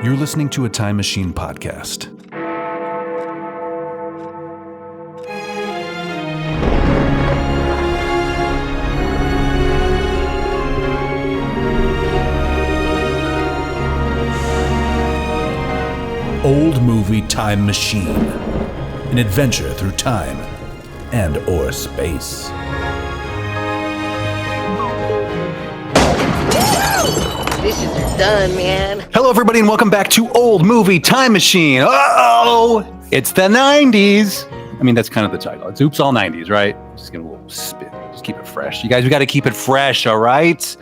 You're listening to a Time Machine podcast. Old Movie Time Machine. An adventure through time and or space. Dishes are done, man. Hello, everybody, and welcome back to Old Movie Time Machine. Uh-oh! It's the 90s. I mean, that's kind of the title. It's Oops All 90s, right? Just give it a little spin. Just keep it fresh. You guys, we got to keep it fresh, all right?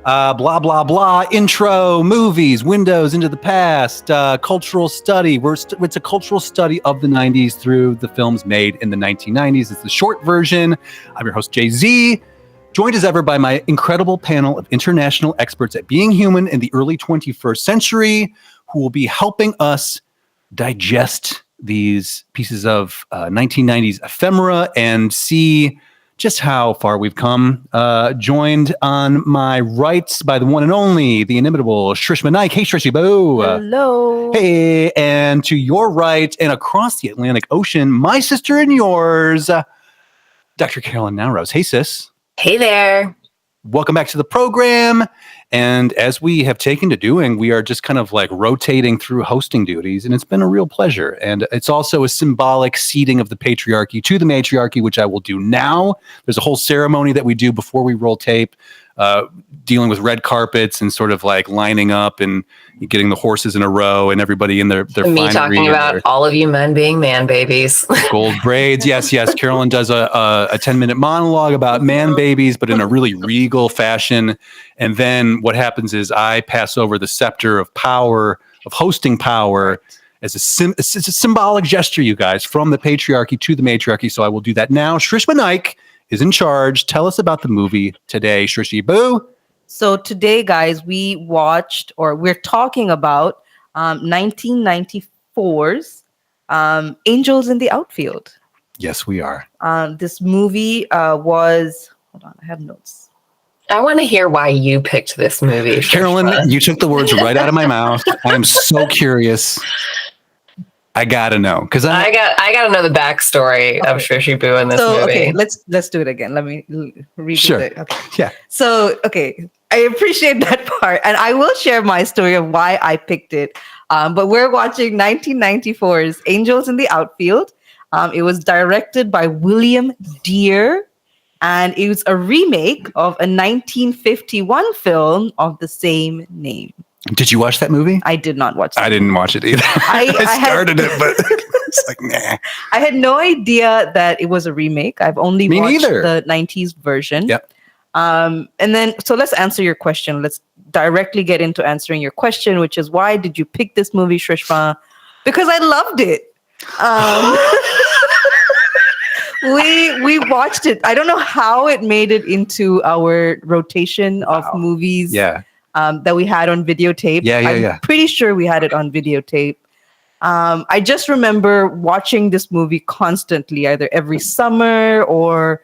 Blah, blah, blah. Intro, movies, windows into the past, cultural study. It's a cultural study of the 90s through the films made in the 1990s. It's the short version. I'm your host, Jay-Z. Joined as ever by my incredible panel of international experts at being human in the early 21st century, who will be helping us digest these pieces of 1990s ephemera and see just how far we've come. Joined on my right by the one and only, the inimitable Shrishma Naik. Hey, Shrishi Boo. Hello. Hey, and to your right and across the Atlantic Ocean, my sister and yours, Dr. Carolyn Naoroz. Hey, sis. Hey there. Welcome back to the program. And as we have taken to doing, we are just kind of like rotating through hosting duties, and it's been a real pleasure. And it's also a symbolic ceding of the patriarchy to the matriarchy, which I will do now. There's a whole ceremony that we do before we roll tape, dealing with red carpets and sort of like lining up and getting the horses in a row and everybody in their Me talking about all of you men being man babies. Gold braids. Yes. Carolyn does a 10-minute monologue about man babies, but in a really regal fashion. And then what happens is I pass over the scepter of power, of hosting power, as it's a symbolic gesture, you guys, from the patriarchy to the matriarchy. So I will do that now. Shrishma Naik is in charge. Tell us about the movie today, Shrishi Boo. So today, guys, we're talking about 1994's Angels in the Outfield. Yes, we are. This movie was, hold on, I have notes. I want to hear why you picked this movie. Carolyn, you took the words right out of my mouth. I am so curious. I gotta know because I gotta know the backstory of Shrishi Boo in this movie. Okay, let's do it again. Let me read it. Okay. Yeah. So I appreciate that part, and I will share my story of why I picked it. But we're watching 1994's Angels in the Outfield. It was directed by William Deere, and it was a remake of a 1951 film of the same name. Did you watch that movie? I did not watch it. I didn't watch it either. I started it, but it's like, nah. I had no idea that it was a remake. I've only watched the 90s version. Yep. And then, so let's answer your question. Let's directly get into answering your question, which is, why did you pick this movie, Shrishma? Because I loved it. We watched it. I don't know how it made it into our rotation of movies. Yeah. That we had on videotape. I'm pretty sure we had it on videotape. I just remember watching this movie constantly, either every summer or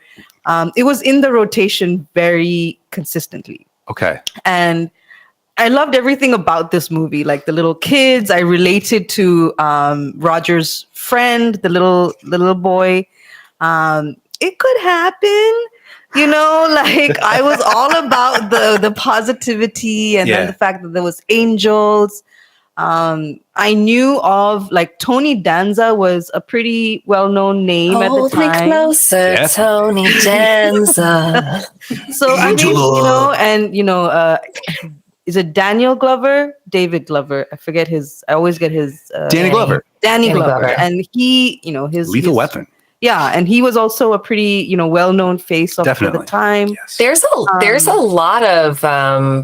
it was in the rotation very consistently. Okay. And I loved everything about this movie, like the little kids. I related to Roger's friend, the little boy. It could happen. Like I was all about the positivity and then the fact that there was angels. I knew of like Tony Danza was a pretty well-known name at the time. Hold me closer, Tony Danza. So Angel. Is it Daniel Glover? David Glover. I forget I always get his. Danny Glover. Danny Glover. And he, his Lethal Weapon. Yeah, and he was also a pretty, well-known face of the time. Yes. There's a lot of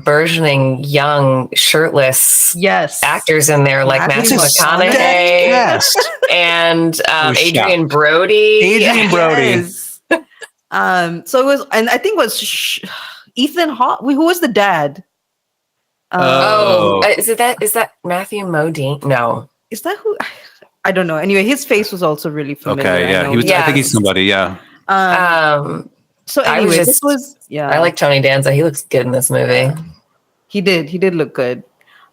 burgeoning young shirtless actors in there, like Matthew McConaughey and Adrian Brody. Yes. So it was, and I think it was Ethan Hawke. Who was the dad? Is that Matthew Modine? No, is that who? I don't know. Anyway, his face was also really familiar. Okay, yeah. I think he's somebody, yeah. So anyway, I like Tony Danza. He looks good in this movie. He did look good.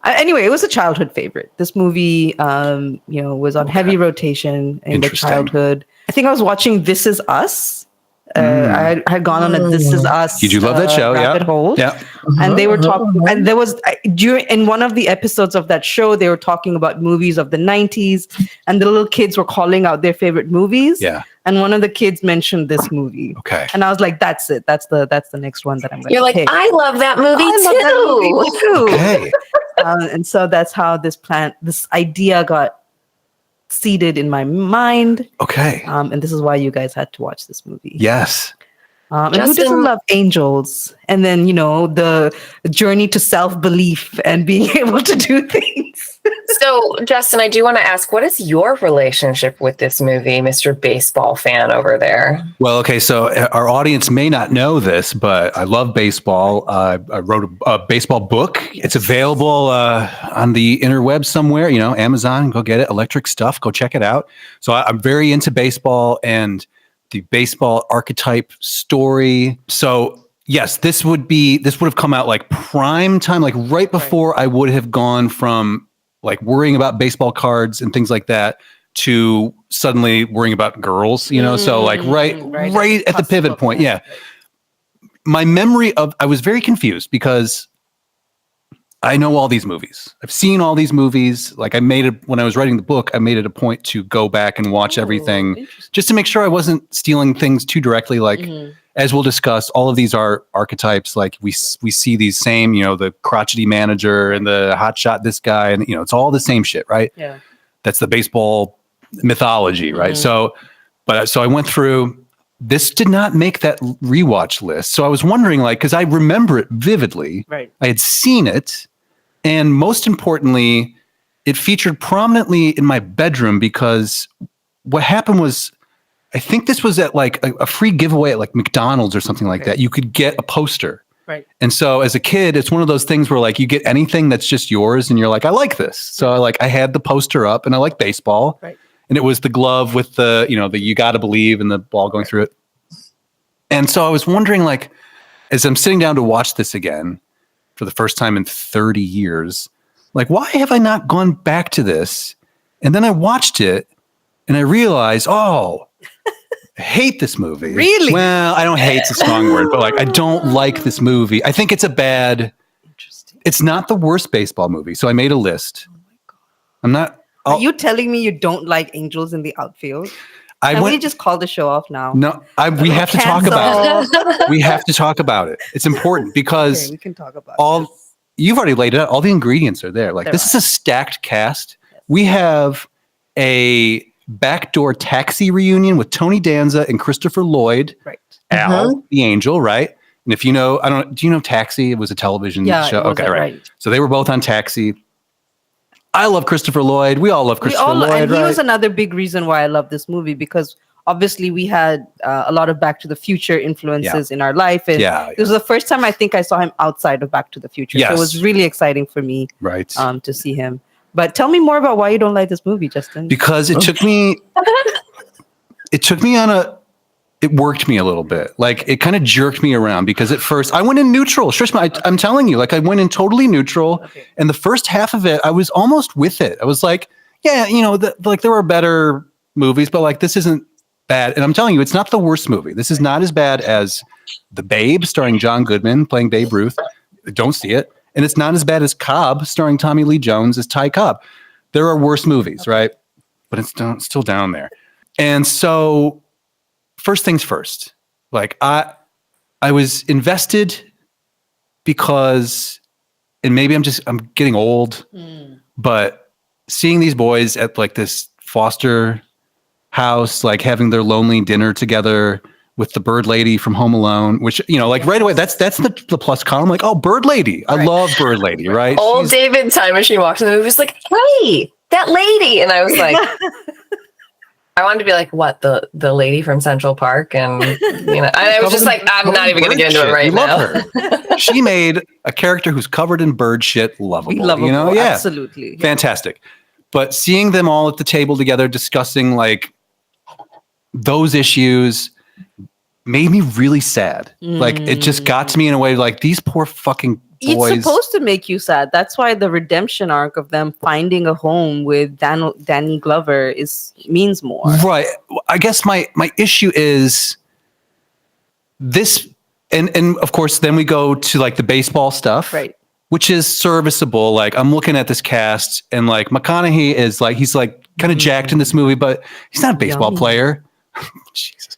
Anyway, it was a childhood favorite. This movie, was on heavy rotation in the childhood. I think I was watching This Is Us. I had gone on a This Is Us. Did you love that show? Rabbit hole. Yeah. And they were talking, and there was in one of the episodes of that show, they were talking about movies of the 90s, and the little kids were calling out their favorite movies. Yeah. And one of the kids mentioned this movie. Okay. And I was like, that's it. That's the next one that I'm going to pick. You're like, I love that movie too. Okay. And so that's how this idea got seated in my mind. Okay. And this is why you guys had to watch this movie. Yes. And who doesn't love angels? And then, the journey to self-belief and being able to do things. So, Justin, I do want to ask, what is your relationship with this movie, Mr. Baseball fan over there? Well, okay, so our audience may not know this, but I love baseball. I wrote a baseball book. It's available on the interweb somewhere, Amazon, go get it. Electric Stuff, go check it out. So I'm very into baseball and the baseball archetype story. So yes, this would have come out like prime time, like right before I would have gone from like worrying about baseball cards and things like that to suddenly worrying about girls, so like right at the pivot point. Yeah. My memory I was very confused because I know all these movies. I've seen all these movies. Like when I was writing the book, I made it a point to go back and watch everything just to make sure I wasn't stealing things too directly. Like, as we'll discuss, all of these are archetypes. Like we see these same, the crotchety manager and the hotshot this guy, and it's all the same shit, right? Yeah. That's the baseball mythology, right? So I went through. This did not make that rewatch list. So I was wondering, like, because I remember it vividly. Right. I had seen it, and most importantly, it featured prominently in my bedroom because what happened was, I think this was at like a free giveaway at like McDonald's or something like that. You could get a poster. Right. And so as a kid, it's one of those things where like you get anything that's just yours and you're like, I like this. So I had the poster up and I like baseball. Right. And it was the glove with the, the you gotta believe and the ball going through it. And so I was wondering, like, as I'm sitting down to watch this again for the first time in 30 years, like, why have I not gone back to this? And then I watched it and I realized, I hate this movie. Really? Well, I don't hate's a strong word, but like, I don't like this movie. I think it's it's not the worst baseball movie. So I made a list. Oh my God. I'm not. Are you telling me you don't like Angels in the Outfield? Can we just call the show off now? No, we have to talk about it. We have to talk about it. It's important because we can talk about you've already laid it out. All the ingredients are there. Like, this is a stacked cast. Yes. We have a backdoor taxi reunion with Tony Danza and Christopher Lloyd. Right. Al, the angel, right? And if do you know Taxi? It was a television show. Okay, right. So they were both on Taxi. I love Christopher Lloyd. We all love Christopher Lloyd. And he was another big reason why I love this movie, because obviously we had a lot of Back to the Future influences in our life. And it was the first time I think I saw him outside of Back to the Future. Yes. So it was really exciting for me to see him. But tell me more about why you don't like this movie, Justin. Because it took me it worked me a little bit. Like, it kind of jerked me around because at first I went in neutral. Shrishma, I'm telling you, like, I went in totally neutral. Okay. And the first half of it, I was almost with it. I was like, yeah, like there were better movies, but like, this isn't bad. And I'm telling you, it's not the worst movie. This is not as bad as The Babe, starring John Goodman, playing Babe Ruth. Don't see it. And it's not as bad as Cobb, starring Tommy Lee Jones as Ty Cobb. There are worse movies, right? But it's still down there. And so, first things first, like I was invested because, and maybe I'm getting old, but seeing these boys at like this foster house, like having their lonely dinner together with the bird lady from Home Alone, which, like right away, that's the plus column. Like, oh, bird lady. I love bird lady, right? Old David Time Machine walks in the movie, was like, hey, that lady. And I was like, I wanted to be like, what, the lady from Central Park? And, I was just like, I'm not even going to get into it right now. Love her. She made a character who's covered in bird shit lovable. Absolutely. Fantastic. But seeing them all at the table together discussing like those issues made me really sad. Like, it just got to me in a way like, these poor fucking boys. It's supposed to make you sad. That's why the redemption arc of them finding a home with Danny Glover means more. Right. I guess my issue is this, and of course, then we go to like the baseball stuff, Right. which is serviceable. Like I'm looking at this cast, and like McConaughey is like he's like kind of jacked in this movie, but he's not a baseball player. Jesus.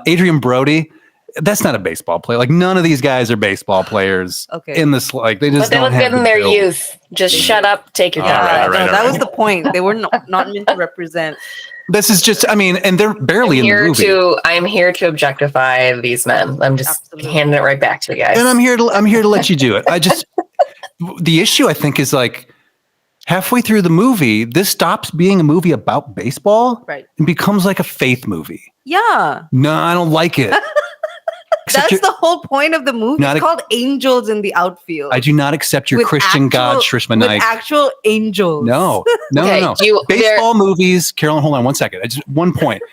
Adrian Brody, that's not a baseball player. Like none of these guys are baseball players. Okay. In this, like they just But they don't look have good in the their build. youth. Just shut up, take your time. All right. That was the point. They were not meant to represent. This is just, I mean, and they're barely in the movie. I'm here to objectify these men. I'm just Absolutely. handing it right back to you guys. And I'm here to let you do it. I just, the issue I think is like halfway through the movie, this stops being a movie about baseball, Right. and becomes like a faith movie. Yeah. No, I don't like it. Except That's the whole point of the movie. Not It's called Angels in the Outfield. I do not accept your With Christian God, Shrishma with Naik. actual angels. No. Okay, Baseball movies, Carolyn, hold on one second. I just one point.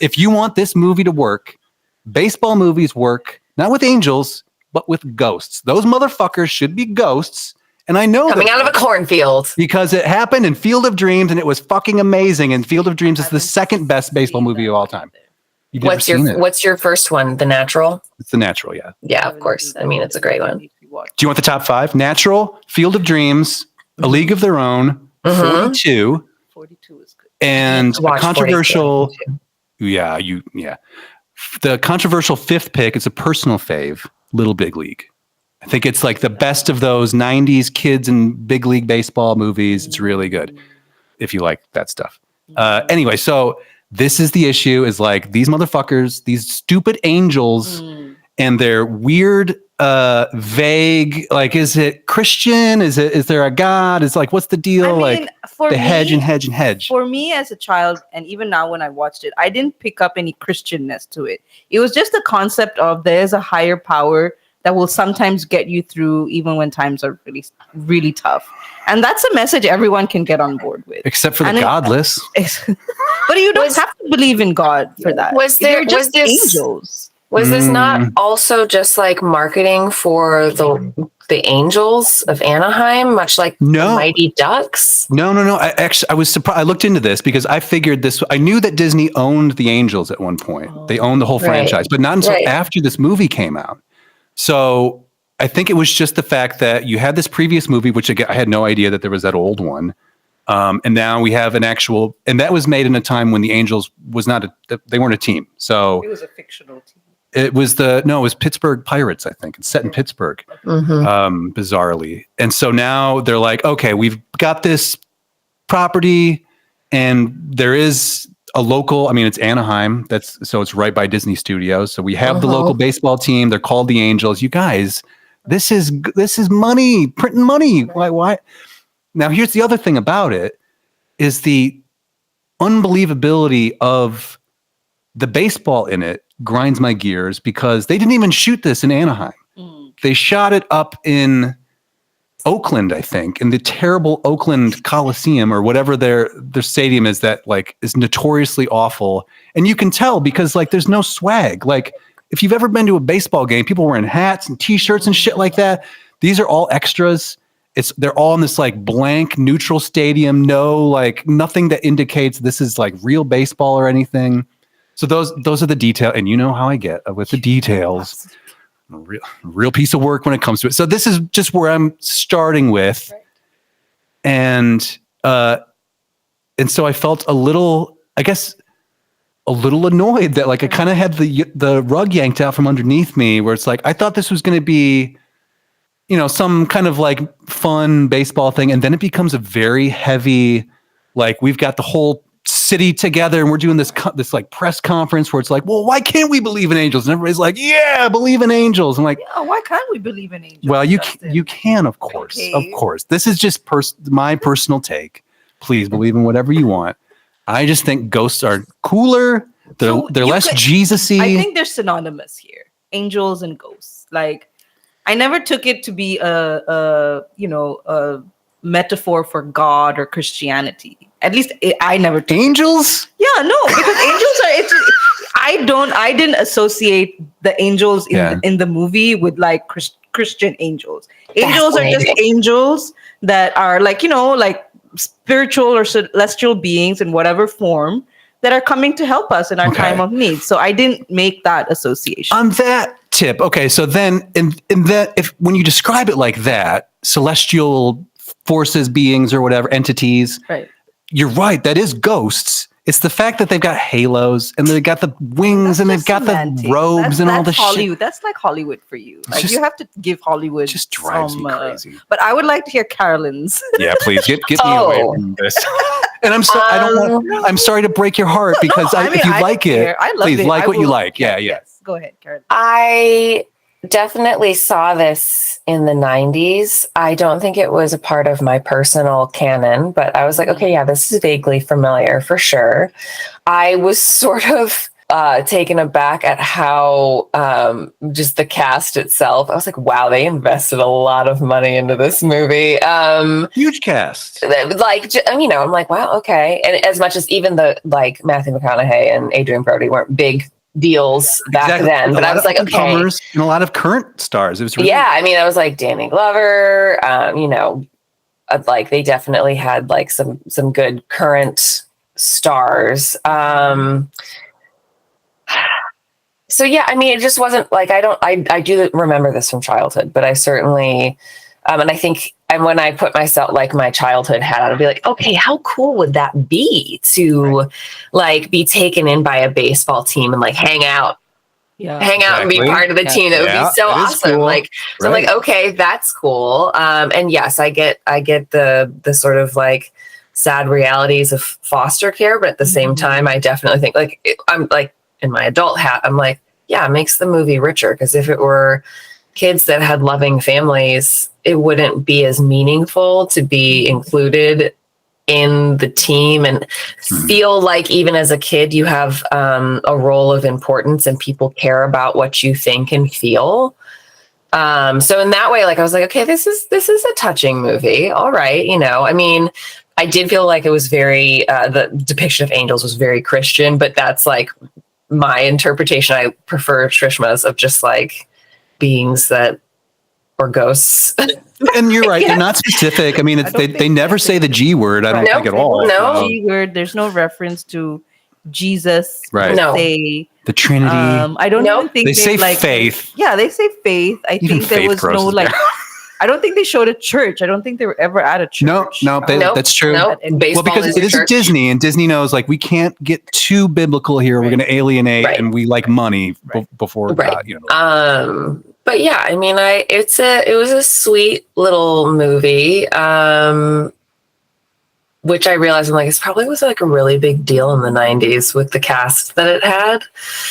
If you want this movie to work, baseball movies work not with angels, but with ghosts. Those motherfuckers should be ghosts. And I know coming that out of a cornfield. because it happened in Field of Dreams and it was fucking amazing. And Field of Dreams is the second best baseball movie of all time. You've never seen it. What's your first one? The Natural? It's The Natural, yeah. Yeah, of course. I mean, it's a great one. Do you want the top five? Natural, Field of Dreams, A League of Their Own, 42, 42 is good. and a Watch controversial. 42. Yeah. The controversial fifth pick is a personal fave, Little Big League. I think it's like the best of those 90s kids and big league baseball movies. It's really good if you like that stuff. Anyway, so this is the issue is like these motherfuckers, these stupid angels and their weird, vague, like, is it Christian? Is there a God? Is like, what's the deal? I mean, like for the me, hedge and hedge and hedge. For me as a child, and even now when I watched it, I didn't pick up any Christianness to it. It was just the concept of there's a higher power that will sometimes get you through even when times are really, really tough. And that's a message everyone can get on board with. Except for the And godless. But you don't have to believe in God for that. They're just angels. Was this not also just like marketing for the Angels of Anaheim, much like the Mighty Ducks? No. I was surprised. I looked into this because I figured this. I knew that Disney owned the Angels at one point. They owned the whole franchise, but not until after this movie came out. So I think it was just the fact that you had this previous movie, which I had no idea that there was that old one. And now we have an actual, and that was made in a time when the Angels was not they weren't a team. So it was a fictional team. It was it was Pittsburgh Pirates, I think. It's set in Pittsburgh, bizarrely. And so now they're like, okay, we've got this property and there is a local, I mean, it's Anaheim. So it's right by Disney Studios. So we have the local baseball team. They're called the Angels. You guys, this is money, printing money. Why? Now, here's the other thing about it is the unbelievability of the baseball in it grinds my gears because they didn't even shoot this in Anaheim. They shot it up in Oakland, I think, in the terrible Oakland Coliseum or whatever their stadium is that like is notoriously awful. And you can tell because like there's no swag. Like if you've ever been to a baseball game, people wearing hats and t-shirts and shit like that. These are all extras. They're all in this like blank neutral stadium. No, like nothing that indicates this is like real baseball or anything. So those are the details, and you know how I get with the details. Real piece of work when it comes to it. So this is just where I'm starting with, and so I felt a little annoyed that like I kind of had the rug yanked out from underneath me, where it's like I thought this was going to be, some kind of like fun baseball thing, and then it becomes a very heavy, like we've got the whole city together and we're doing this like press conference where it's like, well, why can't we believe in angels? And everybody's like, yeah, believe in angels. I'm like, yeah, why can't we believe in angels? Well, you can, of course. Okay. Of course. This is just my personal take. Please believe in whatever you want. I just think ghosts are cooler. They're less Jesus-y. I think they're synonymous here. Angels and ghosts. Like I never took it to be a metaphor for God or Christianity. At least I never took angels. Yeah, no, because angels are. I didn't associate the angels in the movie with like Christian angels. Angels are just Fascinating. angels that are like, like spiritual or celestial beings in whatever form that are coming to help us in our time of need. So I didn't make that association. On that tip, okay, so then in that, if when you describe it like that, celestial forces, beings, or whatever, entities, Right. You're right, that is ghosts. It's the fact that they've got halos and they've got the wings and they've got the robes and all the Hollywood. shit. That's like Hollywood for you. Like Just- you have to give Hollywood Just drives me crazy. But I would like to hear Carolyn's. Yeah, please get me away from this. And I'm sorry, I'm sorry to break your heart because if you like it, please like what you like. Yeah. Yes. Go ahead, Carolyn. I definitely saw this in the 90s. I don't think it was a part of my personal canon, but I was like, okay, yeah, this is vaguely familiar for sure. I was sort of taken aback at how just the cast itself, I was like, wow, they invested a lot of money into this movie. Huge cast. Like, I'm like, wow, okay. And as much as even the like Matthew McConaughey and Adrian Brody weren't big deals back then, but I was like, okay. And a lot of current stars. It was really I mean, I was like Danny Glover, like they definitely had like some good current stars. So yeah, I mean, it just wasn't like, I do remember this from childhood, but I certainly, and I think, and when I put myself like my childhood hat on, I'd be like, okay, how cool would that be to like be taken in by a baseball team and like hang out and be part of the team? That would be so awesome. Cool. Like, so I'm like, okay, that's cool. And yes, I get the sort of like sad realities of foster care, but at the same time, I definitely think like, I'm like in my adult hat, I'm like, yeah, it makes the movie richer. Because if it were kids that had loving families, it wouldn't be as meaningful to be included in the team and feel like even as a kid, you have a role of importance and people care about what you think and feel. So in that way, like I was like, okay, this is a touching movie. All right. I mean, I did feel like it was very, the depiction of angels was very Christian, but that's like my interpretation. I prefer Shrishma's of just like beings or ghosts. And you're right. They're not specific. I mean, they never say the G word. I don't think at all. No. G word. There's no reference to Jesus. Right. No. The Trinity. I don't even think they say like, faith. Yeah, they say faith. I Even think there faith was no grosses like. me I don't think they showed a church. I don't think they were ever at a church. No, that's true. Nope. Well, because it is Disney, and Disney knows like we can't get too biblical here. We're going to alienate, and we like money before God. But yeah, I mean, it was a sweet little movie, which I realized I'm like, it probably was like a really big deal in the 90s with the cast that it had.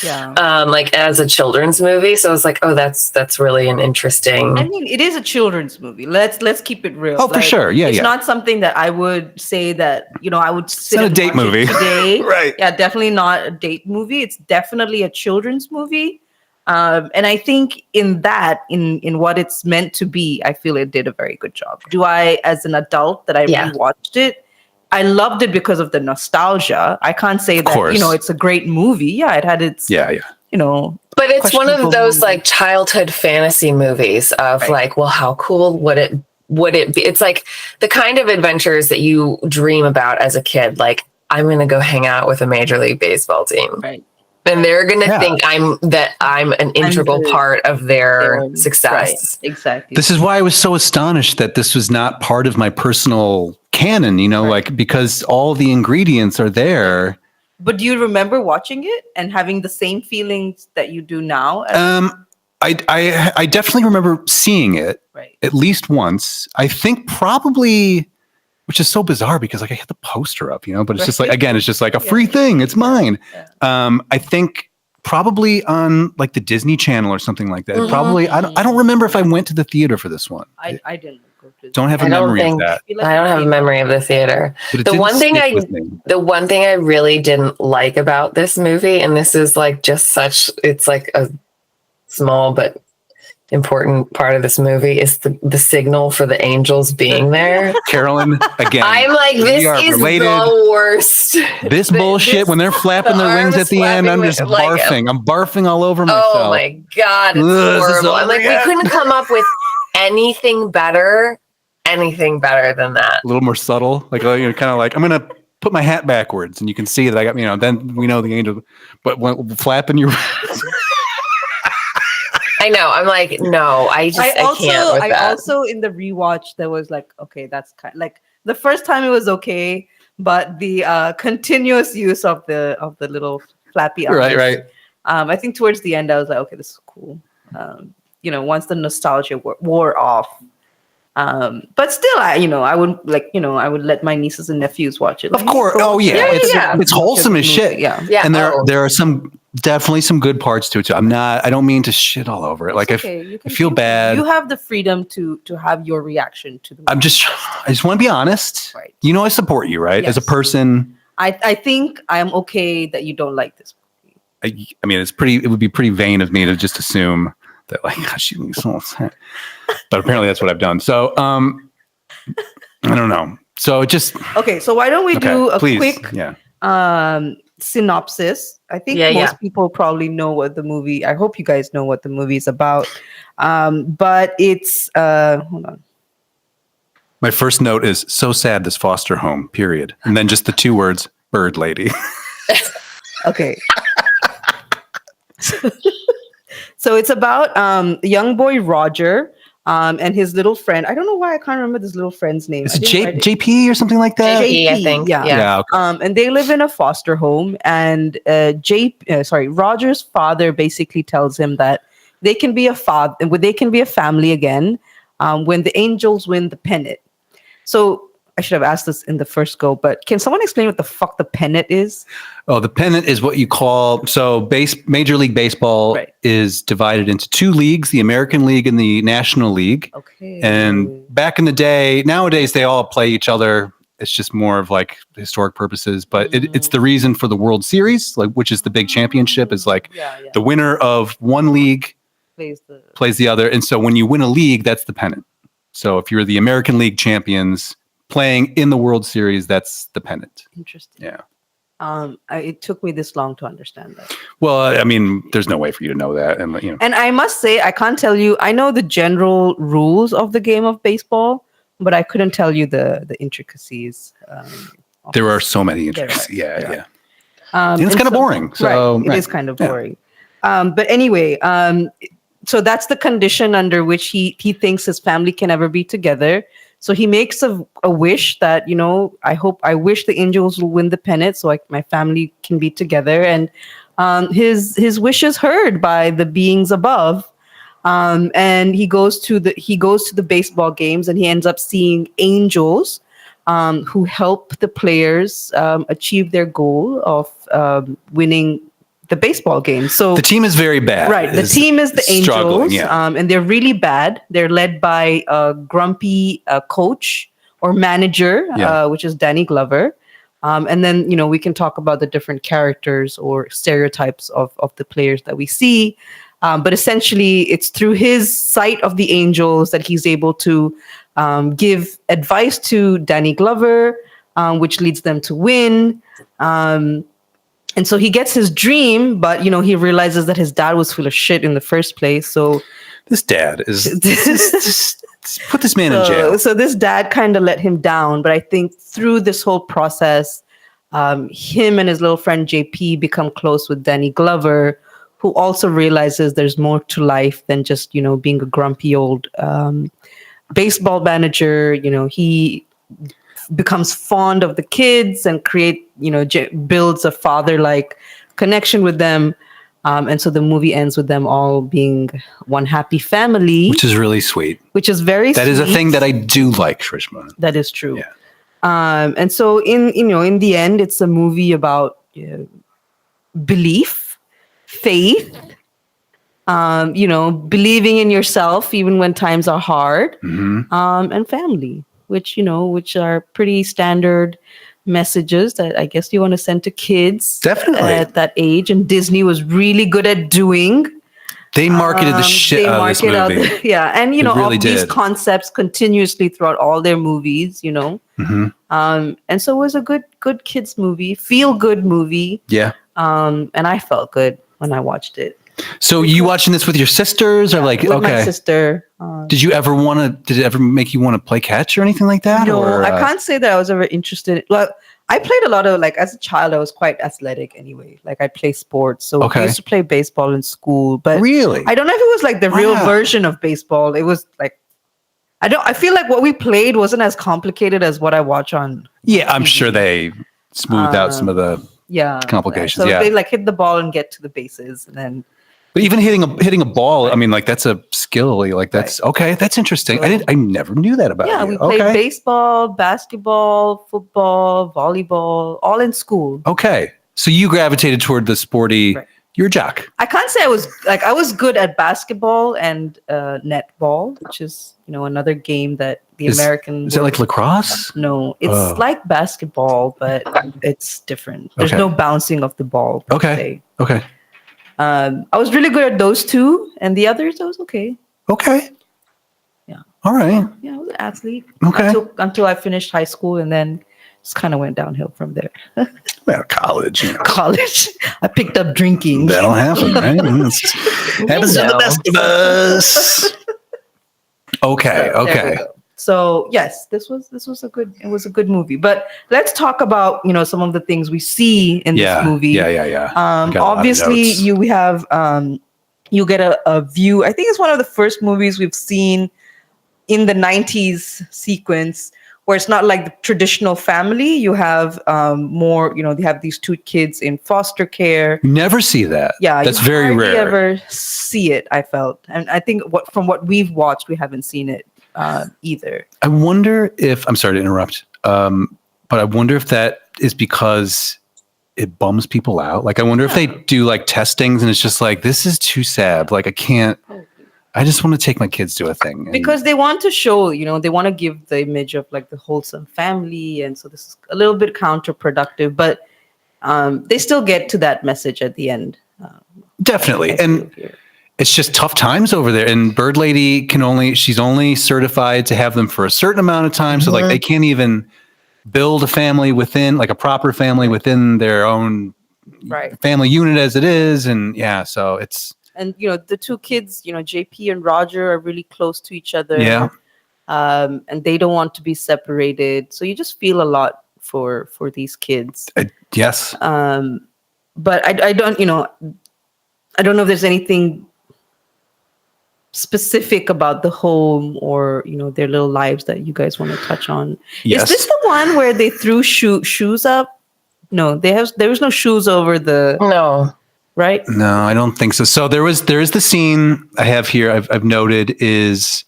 Yeah. Like as a children's movie. So I was like, oh, that's really an interesting. I mean, it is a children's movie. Let's keep it real. Oh, for sure. Yeah, it's not something that I would say that, I would sit not a and date watch movie. it today. Right. Yeah, definitely not a date movie. It's definitely a children's movie. And I think in what it's meant to be, I feel it did a very good job. Do I, as an adult that I rewatched it, I loved it because of the nostalgia. I can't say that, it's a great movie. Yeah, it had its, But it's one of those like childhood fantasy movies of like, well, how cool would it be? It's like the kind of adventures that you dream about as a kid. Like, I'm going to go hang out with a Major League Baseball team. Right. And they're going to think I'm an integral part of their success. Right. Exactly. This is why I was so astonished that this was not part of my personal canon, like because all the ingredients are there. But do you remember watching it and having the same feelings that you do now? I definitely remember seeing it at least once. I think probably, which is so bizarre because like I had the poster up, but it's just like, again, it's just like a free thing. It's mine. Yeah. I think probably on like the Disney Channel or something like that. Probably, I don't remember if I went to the theater for this one. I didn't go to. Don't have a memory of that. I don't have a memory of the theater. The one thing I really didn't like about this movie, and this is like just it's like a small but important part of this movie is the signal for the angels being there. Carolyn, again. I'm like, this we are is related. the worst. This bullshit, when they're flapping their wings at the end, I'm just barfing. I'm barfing all over myself. Oh my God, it's horrible. I'm like, we couldn't come up with anything better than that. A little more subtle. Like, kind of like, I'm going to put my hat backwards and you can see that I got, then we know the angel, but when flapping your... I know. I'm like, no, I can't with that. I also, in the rewatch, there was like, okay, that's kind of like the first time it was okay, but the continuous use of the little flappy arms. Right. I think towards the end, I was like, okay, this is cool. Once the nostalgia wore off. But still, I would let my nieces and nephews watch it. Of course. Oh yeah. It's wholesome as shit. Yeah. And there are definitely some good parts to it too. I don't mean to shit all over it. Like I feel bad. You have the freedom to have your reaction to the movie. I just want to be honest. Right. I support you, right? Yes. As a person. I think I'm okay that you don't like this movie. It would be pretty vain of me to just assume that she makes so much sense. But apparently that's what I've done. So I don't know. So just okay. So why don't we do a quick synopsis? I think most people probably know what the movie. I hope you guys know what the movie is about. But it's hold on. My first note is so sad this foster home. Period. And then just the two words, bird lady. Okay. So it's about young boy Roger and his little friend. I don't know why I can't remember this little friend's name. Is it JP or something like that? JP, I think. Yeah. Okay. And they live in a foster home. And Roger's father basically tells him that they can be a family again when the angels win the pennant. So I should have asked this in the first go, but can someone explain what the fuck the pennant is? Oh, the pennant is what you call, Major League Baseball is divided into two leagues, the American League and the National League. Okay. And back in the day, nowadays they all play each other. It's just more of like historic purposes, but it's the reason for the World Series, which is the big championship, is the winner of one league plays the other. And so when you win a league, that's the pennant. So if you're the American League champions playing in the World Series, that's the pennant. Interesting. Yeah. It took me this long to understand that. Well, there's no way for you to know that. And I must say, I can't tell you, I know the general rules of the game of baseball, but I couldn't tell you the intricacies. There are so many intricacies. Yeah. It's kind of boring. So, it is kind of boring. But anyway, so that's the condition under which he thinks his family can ever be together. So he makes a wish that, I wish the angels will win the pennant so my family can be together. And his wish is heard by the beings above. And he goes to the baseball games and he ends up seeing angels who help the players achieve their goal of winning the baseball game. So the team is very bad. Right. The team is the Angels. And they're really bad. They're led by a grumpy coach or manager, which is Danny Glover. And then, we can talk about the different characters or stereotypes of the players that we see. But essentially, it's through his sight of the Angels that he's able to give advice to Danny Glover, which leads them to win. And so he gets his dream, but, he realizes that his dad was full of shit in the first place. So this dad is put this man in jail. So this dad kind of let him down. But I think through this whole process, him and his little friend JP become close with Danny Glover, who also realizes there's more to life than just, being a grumpy old baseball manager. He becomes fond of the kids and builds a father-like connection with them. And so the movie ends with them all being one happy family. Which is really sweet. Which is very sweet. That is a thing that I do like, Shrishma. That is true. Yeah. And so in the end, it's a movie about belief, faith, believing in yourself even when times are hard, and family. Which are pretty standard messages that I guess you want to send to kids. Definitely. At that age. And Disney was really good at doing. They marketed the shit out of this movie. Yeah, and They really all these did. concepts continuously throughout all their movies. Mhm. And so it was a good kids movie, feel good movie. Yeah. And I felt good when I watched it. So you watching this with your sisters, or like With okay? my sister. Did you ever want to? Did it ever make you want to play catch or anything like that? No, or, I can't say that I was ever interested. Well, I played a lot of, like, as a child, I was quite athletic anyway. Like, I play sports. So I used to play baseball in school. But really, I don't know if it was like the real version of baseball. It was like, I feel like what we played wasn't as complicated as what I watch on. Yeah, I'm sure they smoothed out some of the complications. So they like hit the ball and get to the bases, and then. But even hitting a ball, I mean, like that's a skill. Like that's okay. That's interesting. So, I never knew that about you. Yeah, we played baseball, basketball, football, volleyball, all in school. Okay, so you gravitated toward the sporty. Right. You're a jock. I can't say I was good at basketball and netball, which is another game that the American. Is it like lacrosse? No, it's like basketball, but it's different. There's no bouncing of the ball. Okay. Okay. I was really good at those two, and the others I was okay. Okay. Yeah. All right. Yeah, I was an athlete. Okay. Until I finished high school, and then just kind of went downhill from there. Well, college. College. I picked up drinking. That'll happen, right? Happens to the best of us. Okay. Okay. So yes, this was a good movie. But let's talk about some of the things we see in this movie. Yeah. Obviously, you get a view. I think it's one of the first movies we've seen in the 90s sequence where it's not like the traditional family. You have more. They have these two kids in foster care. You never see that. Yeah, that's very rare. You ever see it? I felt, and I think from what we've watched, we haven't seen it. Either. I wonder if I'm sorry to interrupt, but I wonder if that is because it bums people out. Like, I wonder if they do like testings and it's just like, this is too sad. Like, I just want to take my kids to a thing. Because they want to show, they want to give the image of like the wholesome family. And so this is a little bit counterproductive, but they still get to that message at the end. Definitely. And it's just tough times over there. And Bird Lady she's only certified to have them for a certain amount of time. So like they can't even build a family within, like a proper family within their own family unit as it is. And so it's. And, the two kids, JP and Roger are really close to each other. Yeah. And they don't want to be separated. So you just feel a lot for these kids. Yes. But I don't know if there's anything specific about the home or their little lives that you guys want to touch on. Yes. Is this the one where they threw shoes up? No, there was no shoes over the right? No, I don't think so. So there is the scene I have here I've noted is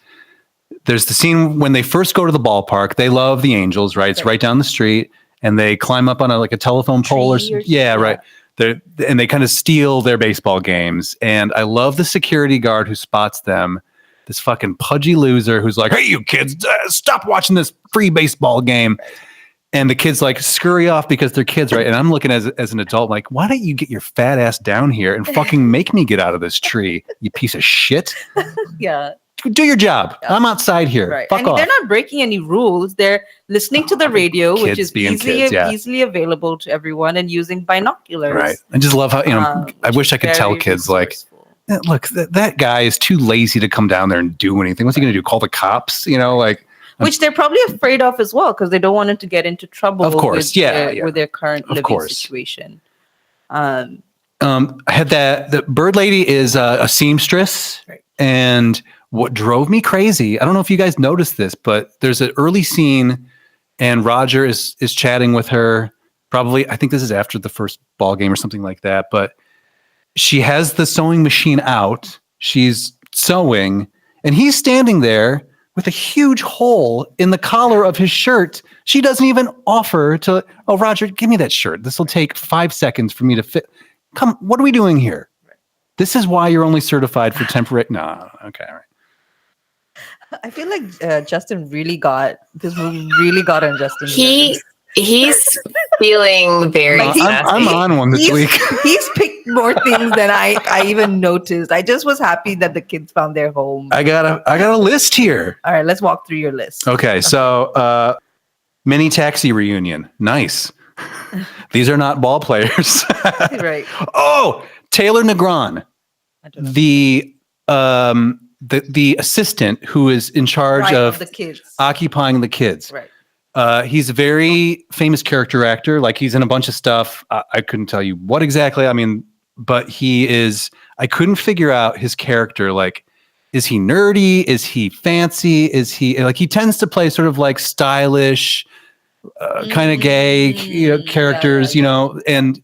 there's the scene when they first go to the ballpark. They love the Angels, right? It's right down the street, and they climb up on a telephone pole or something. Yeah, right. And they kind of steal their baseball games. And I love the security guard who spots them, this fucking pudgy loser who's like, hey, you kids, stop watching this free baseball game. And the kids like scurry off because they're kids, right? And I'm looking as an adult, like, why don't you get your fat ass down here and fucking make me get out of this tree, you piece of shit? Yeah. Do your job. Yeah. I'm outside here. Right. Fuck off. They're not breaking any rules. They're listening to the radio, which is easily available to everyone, and using binoculars. Right. I just love how, I wish I could tell kids resourceful. Like, look, that guy is too lazy to come down there and do anything. What's he going to do? Call the cops? Which they're probably afraid of as well, because they don't want him to get into trouble. Of course. With their current living situation. I had the Bird Lady is a seamstress. Right. And what drove me crazy, I don't know if you guys noticed this, but there's an early scene and Roger is chatting with her. Probably, I think this is after the first ball game or something like that, but she has the sewing machine out. She's sewing and he's standing there with a huge hole in the collar of his shirt. She doesn't even offer to, oh, Roger, give me that shirt. This will take 5 seconds for me to fit. Come, what are we doing here? This is why you're only certified for temporary. No, okay, all right. I feel like Justin this movie really got on Justin. He's feeling very Like, I'm on one this week. He's picked more things than I even noticed. I just was happy that the kids found their home. I got a list here. All right, let's walk through your list. Okay, so mini taxi reunion. Nice. These are not ball players. Right. Oh, Taylor Negron, I don't know. the assistant who is in charge Right, of the kids. occupying the kids. Right. He's a very famous character actor. Like he's in a bunch of stuff. I couldn't tell you what exactly. I mean, but he is. I couldn't figure out his character. Like, is he nerdy? Is he fancy? Is he like? He tends to play sort of like stylish, kind of gay, characters. And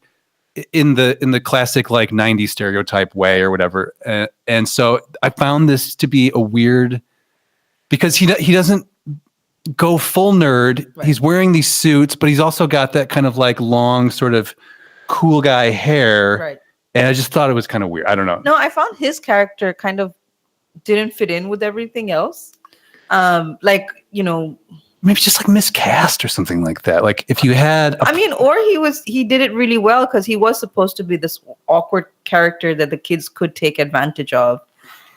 in the classic like '90s stereotype way or whatever. And so I found this to be a weird because he doesn't go full nerd. Right. He's wearing these suits, but he's also got that kind of like long sort of cool guy hair. Right. And I just thought it was kind of weird. I don't know. No, I found his character kind of didn't fit in with everything else. Maybe just like miscast or something like that. Like if you had or he did it really well because he was supposed to be this awkward character that the kids could take advantage of.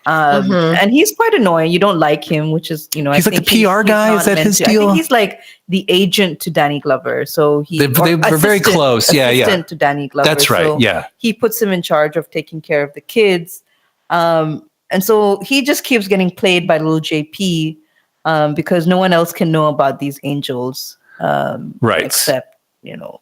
And he's quite annoying. You don't like him, which is, he's like the PR guy. Is that his deal? I think he's like the agent to Danny Glover. So they're very close. Assistant to Danny Glover. That's right. So yeah. He puts him in charge of taking care of the kids. And so he just keeps getting played by little JP because no one else can know about these angels. Right. Except,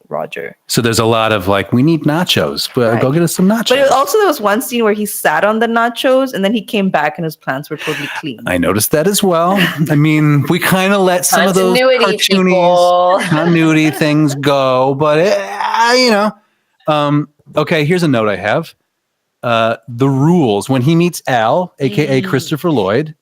Roger. So there's a lot of like, we need nachos, but go get us some nachos. But also there was one scene where he sat on the nachos and then he came back and his plants were totally clean. I noticed that as well. I mean, we kind of let some of those continuity things go, but okay, here's a note I have. The rules when he meets Al, aka Christopher Lloyd,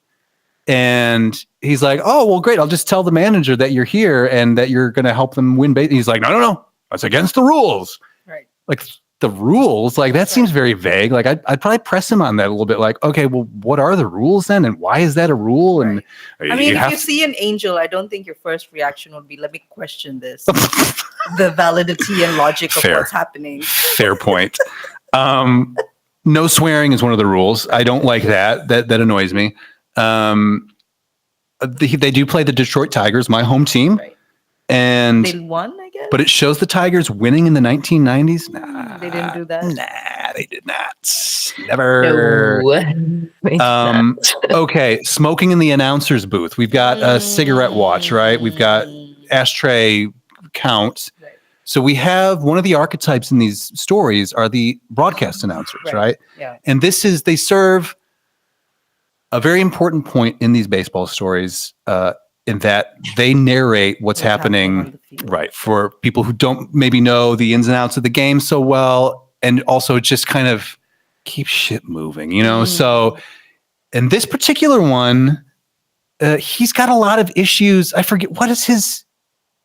and he's like, "Oh, well, great. I'll just tell the manager that you're here and that you're going to help them win." He's like, "No. That's against the rules." Right. Like the rules, like that seems very vague. Like I'd probably press him on that a little bit. Like, okay, well, what are the rules then, and why is that a rule? And if you see an angel, I don't think your first reaction would be, "Let me question this," the validity and logic of what's happening. Fair point. No swearing is one of the rules. I don't like that. That annoys me. They do play the Detroit Tigers, my home team, and they won, I guess. But it shows the Tigers winning in the 1990s. Nah, they didn't do that. Nah, they did not. Never. No. Okay, smoking in the announcer's booth. We've got a cigarette watch, right? We've got ashtray count. Right. So we have one of the archetypes in these stories are the broadcast announcers, right? Yeah. And they serve a very important point in these baseball stories in that they narrate what's happening, right, for people who don't maybe know the ins and outs of the game so well, and also just kind of keep shit moving, So in this particular one, he's got a lot of issues. I forget, what is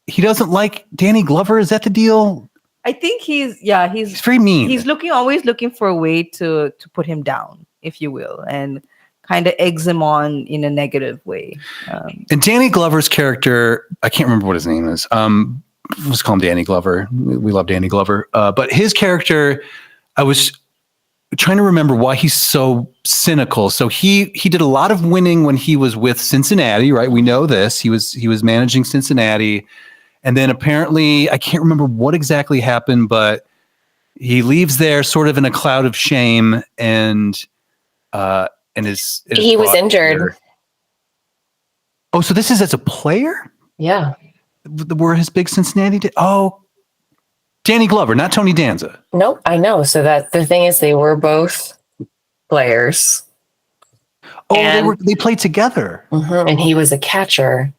he doesn't like Danny Glover. Is that the deal? I think he's very mean. He's always looking for a way to put him down, if you will, and kind of eggs him on in a negative way. And Danny Glover's character, I can't remember what his name is. Let's call him Danny Glover. We love Danny Glover. But his character, I was trying to remember why he's so cynical. So he did a lot of winning when he was with Cincinnati, right? We know this. He was managing Cincinnati. And then apparently, I can't remember what exactly happened, but he leaves there sort of in a cloud of shame and he was injured. Here. Oh, so this is as a player? Yeah. Were his big Cincinnati? Danny Glover, not Tony Danza. Nope, I know. So that the thing is, they were both players. Oh, they played together. And he was a catcher.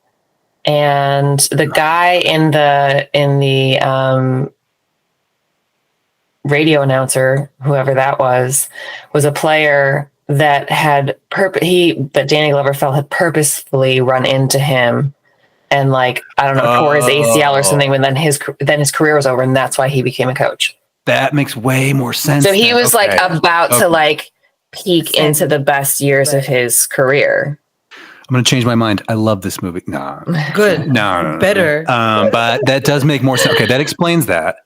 And the guy in the radio announcer, whoever that was a player that that Danny Glover felt had purposefully run into him and tore his ACL or something, and then his career was over, and that's why he became a coach. That makes way more sense. So he was about to peak into the best years of his career. I'm going to change my mind. I love this movie. No. Good. No. Better. But that does make more sense. Okay, that explains that.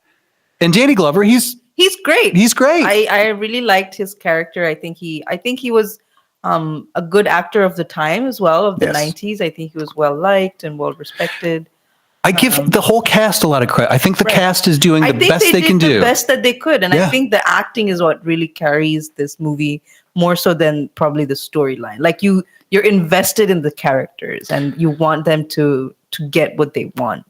And Danny Glover, he's great. He's great. I really liked his character. I think he was a good actor of the time as well, of the 90s. I think he was well liked and well respected. I give the whole cast a lot of credit. I think the cast is doing the best they can do. The best that they could. And I think the acting is what really carries this movie more so than probably the storyline. Like you're invested in the characters and you want them to get what they want.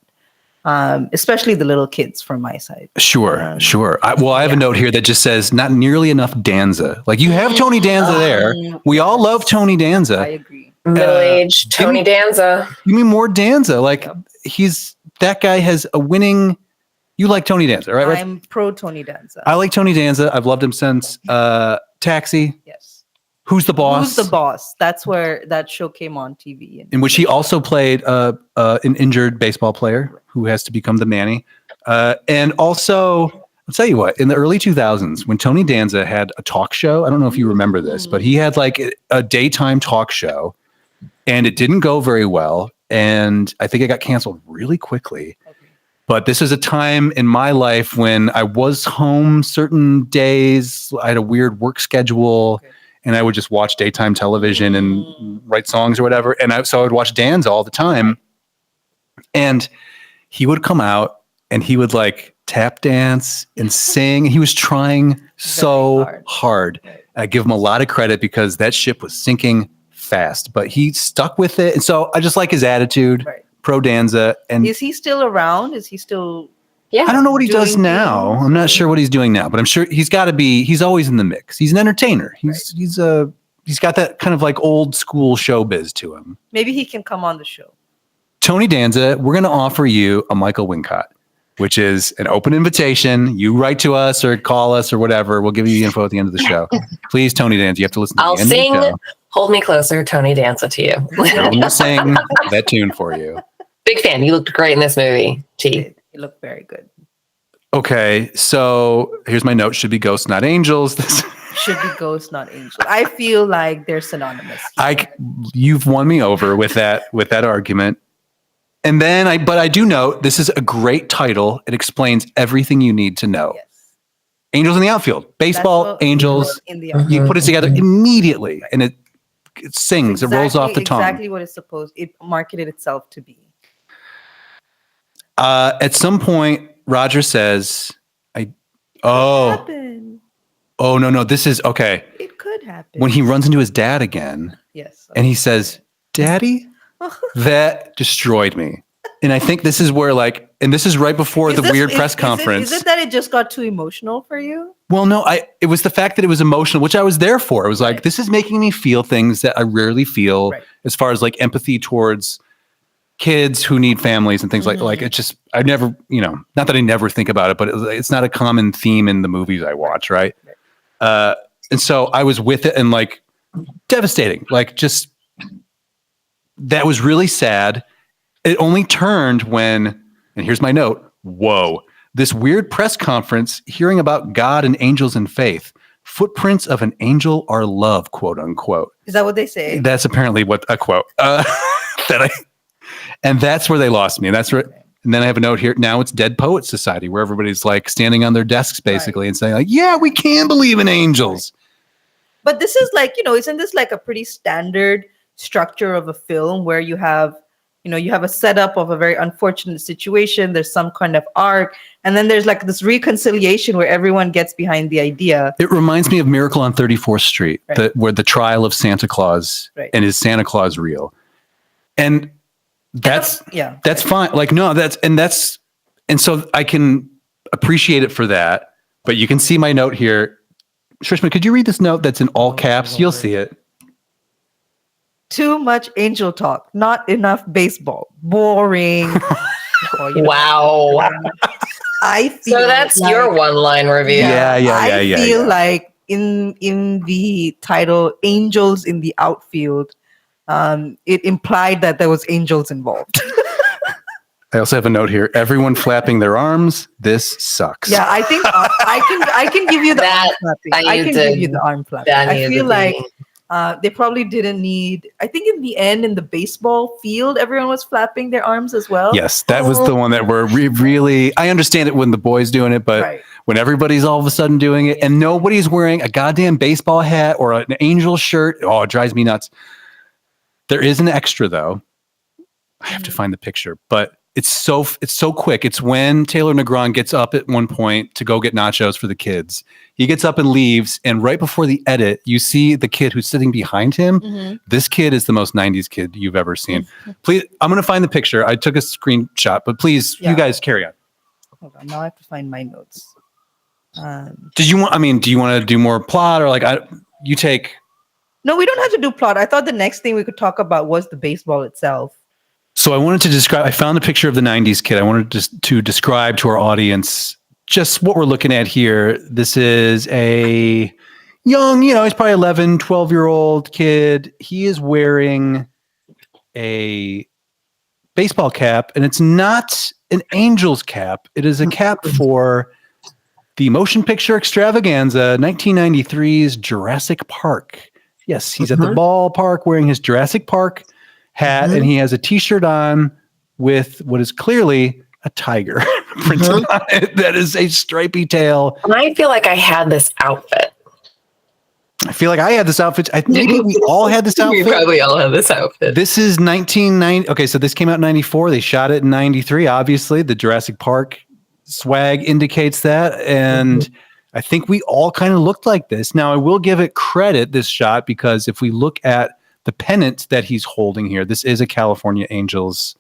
Especially the little kids from my side. Sure. I have a note here that just says not nearly enough Danza. Like you have Tony Danza there. We all love Tony Danza. I agree. Middle-aged Tony Danza. You mean more Danza? Like that guy has a winning. You like Tony Danza, right? I'm pro Tony Danza. I like Tony Danza. I've loved him since Taxi. Yes. Who's the Boss? Who's the Boss? That's where that show came on TV. In which he also played an injured baseball player who has to become the Manny. And also, I'll tell you what, in the early 2000s, when Tony Danza had a talk show, I don't know if you remember this, but he had like a daytime talk show and it didn't go very well. And I think it got canceled really quickly. But this is a time in my life when I was home certain days. I had a weird work schedule and I would just watch daytime television and write songs or whatever. And so I would watch Danza all the time. And he would come out and he would like tap dance and sing. He was trying so hard. I give him a lot of credit because that ship was sinking fast, but he stuck with it. And so I just like his attitude. Pro Danza. And is he still around? Is he still? Yeah. I don't know what he does now. I'm not sure what he's doing now, but I'm sure he's got to be. He's always in the mix. He's an entertainer. He's got that kind of like old school showbiz to him. Maybe he can come on the show. Tony Danza, we're going to offer you a Michael Wincott, which is an open invitation. You write to us or call us or whatever. We'll give you the info at the end of the show. Please, Tony Danza, you have to listen to I'll the end sing of the show. Hold Me Closer, Tony Danza to you. I'm going to sing that tune for you. Big fan. You looked great in this movie, T. He looked very good. Okay, so here's my note. Should be ghosts, not angels. This should be ghosts, not angels. I feel like they're synonymous. You've won me over with that argument. And then I do note this is a great title. It explains everything you need to know. Yes. Angels in the Outfield. Baseball, Angels. In the outfield. You put it together immediately and it sings. It rolls off the tongue. Exactly what it marketed itself to be. At some point, Roger says, no, this is okay. It could happen. When he runs into his dad again. Yes. And he says, Daddy, that destroyed me. And I think this is where and this is right before the weird press conference. Is it that it just got too emotional for you? Well, no, it was the fact that it was emotional, which I was there for. It was like, this is making me feel things that I rarely feel as far as like empathy towards kids who need families and things like it's just, I never, not that I never think about it, but it's not a common theme in the movies I watch. Right. And so I was with it and like devastating, like just, that was really sad. It only turned when, and here's my note. Whoa, this weird press conference hearing about God and angels and faith, footprints of an angel are love, quote unquote. Is that what they say? That's apparently what a quote and that's where they lost me. And that's where, and then I have a note here. Now it's Dead Poets Society, where everybody's like standing on their desks basically and saying like, yeah, we can believe in angels. But this is like, isn't this like a pretty standard structure of a film where you have a setup of a very unfortunate situation. There's some kind of arc. And then there's like this reconciliation where everyone gets behind the idea. It reminds me of Miracle on 34th Street, where the trial of Santa Claus and is Santa Claus real? And that's fine. Like, no, and so I can appreciate it for that, but you can see my note here. Shrishma, could you read this note that's in all caps? You'll see it. Too much angel talk, not enough baseball. Boring. Wow. I feel so that's like, your one-line review. Yeah. I feel like in the title, Angels in the Outfield, it implied that there was angels involved. I also have a note here. Everyone flapping their arms. This sucks. Yeah, I think I can give you the arm flapping. I can give you the arm flapping. I feel like They probably didn't need. I think in the end, in the baseball field, everyone was flapping their arms as well. Yes, that was the one that we're really. I understand it when the boys doing it, but Right. when everybody's all of a sudden doing it, and nobody's wearing a goddamn baseball hat or an Angel shirt, oh, it drives me nuts. There is an extra though. I have to find the picture, but it's so quick. It's when Taylor Negron gets up at one point to go get nachos for the kids. He gets up and leaves, and right before the edit, you see the kid who's sitting behind him. This kid is the most 90s kid you've ever seen. Please, I'm going to find the picture. I took a screenshot, but please, you guys carry on. Hold on, now I have to find my notes. Do you want to do more plot, or like you take? No, we don't have to do plot. I thought the next thing we could talk about was the baseball itself. So I wanted to describe. I found a picture of the 90s kid. I wanted to describe to our audience just what we're looking at here. This is a young, he's probably 11, 12-year-old kid. He is wearing a baseball cap, and it's not an Angels cap. It is a cap for the motion picture extravaganza, 1993's Jurassic Park. Yes, he's at the ballpark wearing his Jurassic Park hat, and he has a T-shirt on with what is clearly a tiger printed on it. That is a stripy tail. And I feel like I had this outfit. I feel like I had this outfit. Maybe we all had this outfit. We probably all have this outfit. This is 1990. Okay, so this came out in 94. They shot it in 93. Obviously, the Jurassic Park swag indicates that. And I think we all kind of looked like this. Now, I will give it credit, this shot, because if we look at the pennant that he's holding here, this is a California Angels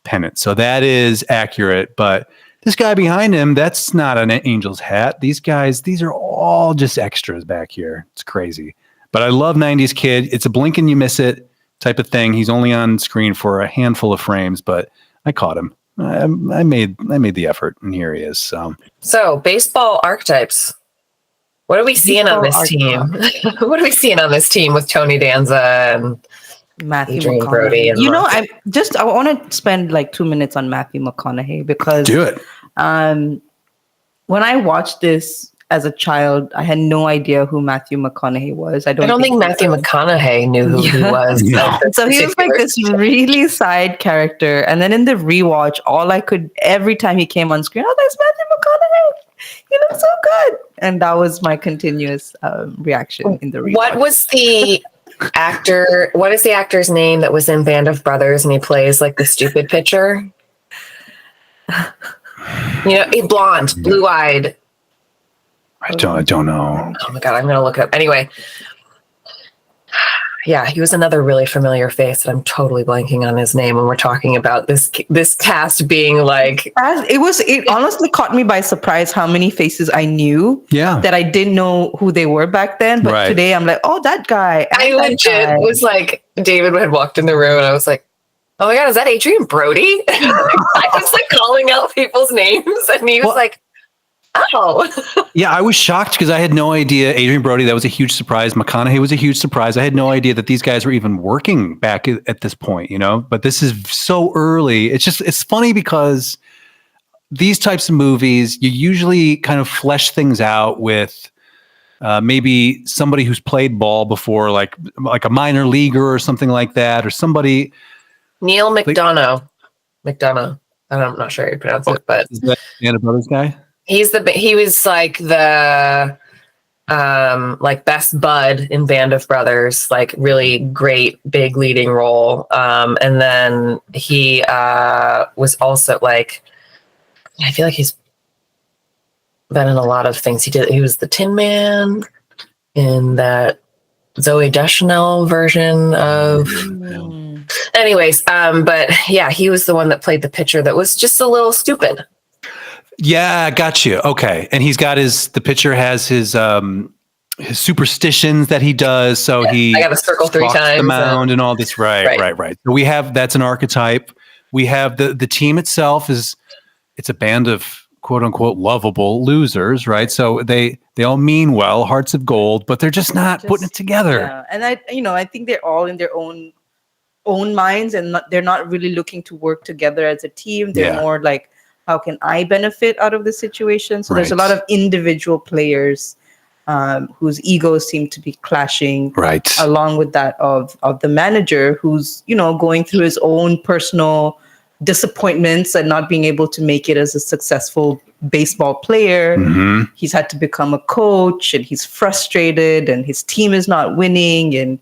pennant. So that is accurate. But this guy behind him, that's not an Angels hat. These guys, these are all just extras back here. It's crazy. But I love 90s kid. It's a blink and you miss it type of thing. He's only on screen for a handful of frames, but I caught him. I made the effort, and here he is. So baseball archetypes. What are we seeing on this team? What are we seeing on this team with Tony Danza and Matthew Adrian McConaughey. Brody and I want to spend like 2 minutes on Matthew McConaughey because do it. When I watched this as a child, I had no idea who Matthew McConaughey was. I don't think Matthew McConaughey knew who he was. No. So he was like this really side character. And then in the rewatch, every time he came on screen, I was like, it's Matthew McConaughey. He looks so good. And that was my continuous reaction in the rewatch. What is the actor's name that was in Band of Brothers and he plays like the stupid pitcher? He's blonde, blue-eyed. I don't know. Oh my God, I'm going to look it up. Anyway. Yeah, he was another really familiar face that I'm totally blanking on his name when we're talking about this cast being like. It honestly caught me by surprise how many faces I knew that I didn't know who they were back then. But today I'm like, oh, that guy. I legit was like, David had walked in the room and I was like, oh my God, is that Adrian Brody? I was like calling out people's names and he was like, oh. Yeah, I was shocked because I had no idea. Adrian Brody, that was a huge surprise. McConaughey was a huge surprise. I had no idea that these guys were even working back at this point, but this is so early. It's funny because these types of movies, you usually kind of flesh things out with maybe somebody who's played ball before, like a minor leaguer or something like that, or somebody. Neil McDonough. McDonough. I'm not sure how you pronounce it, but is that Band of Brothers guy? He was like the like best bud in Band of Brothers, like really great big leading role. And then he was also like, I feel like he's been in a lot of things. He was the Tin Man in that Zooey Deschanel version of. Anyways, but yeah, he was the one that played the pitcher that was just a little stupid. Yeah, got you. Okay. And the pitcher has his superstitions that he does. So I got to circle 3 times. The mound and all this. Right. So that's an archetype. We have the team itself it's a band of quote unquote lovable losers, right? So they all mean well, hearts of gold, but they're just not putting it together. Yeah. And I think they're all in their own minds and they're not really looking to work together as a team. They're more like, how can I benefit out of this situation? So there's a lot of individual players whose egos seem to be clashing, Right. along with that of the manager, who's going through his own personal disappointments and not being able to make it as a successful baseball player. Mm-hmm. He's had to become a coach, and he's frustrated, and his team is not winning, and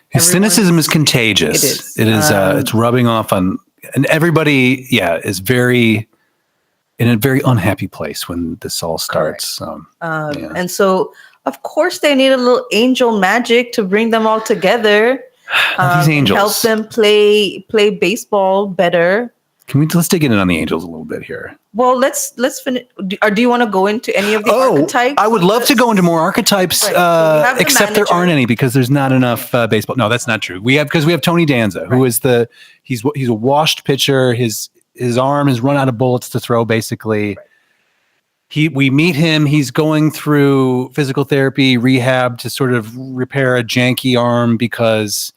his cynicism is contagious. It is. It's rubbing off on, and everybody, is in a very unhappy place when this all starts. And so, of course, they need a little angel magic to bring them all together. These angels help them play baseball better. Let's dig in on the angels a little bit here. Well, let's finish. Do you want to go into any of the archetypes? I would love to go into more archetypes, Right. So except there aren't any because there's not enough baseball. No, that's not true. We have Tony Danza, who is he's a washed pitcher. His arm has run out of bullets to throw. Basically, we meet him. He's going through physical therapy, rehab to sort of repair a janky arm because.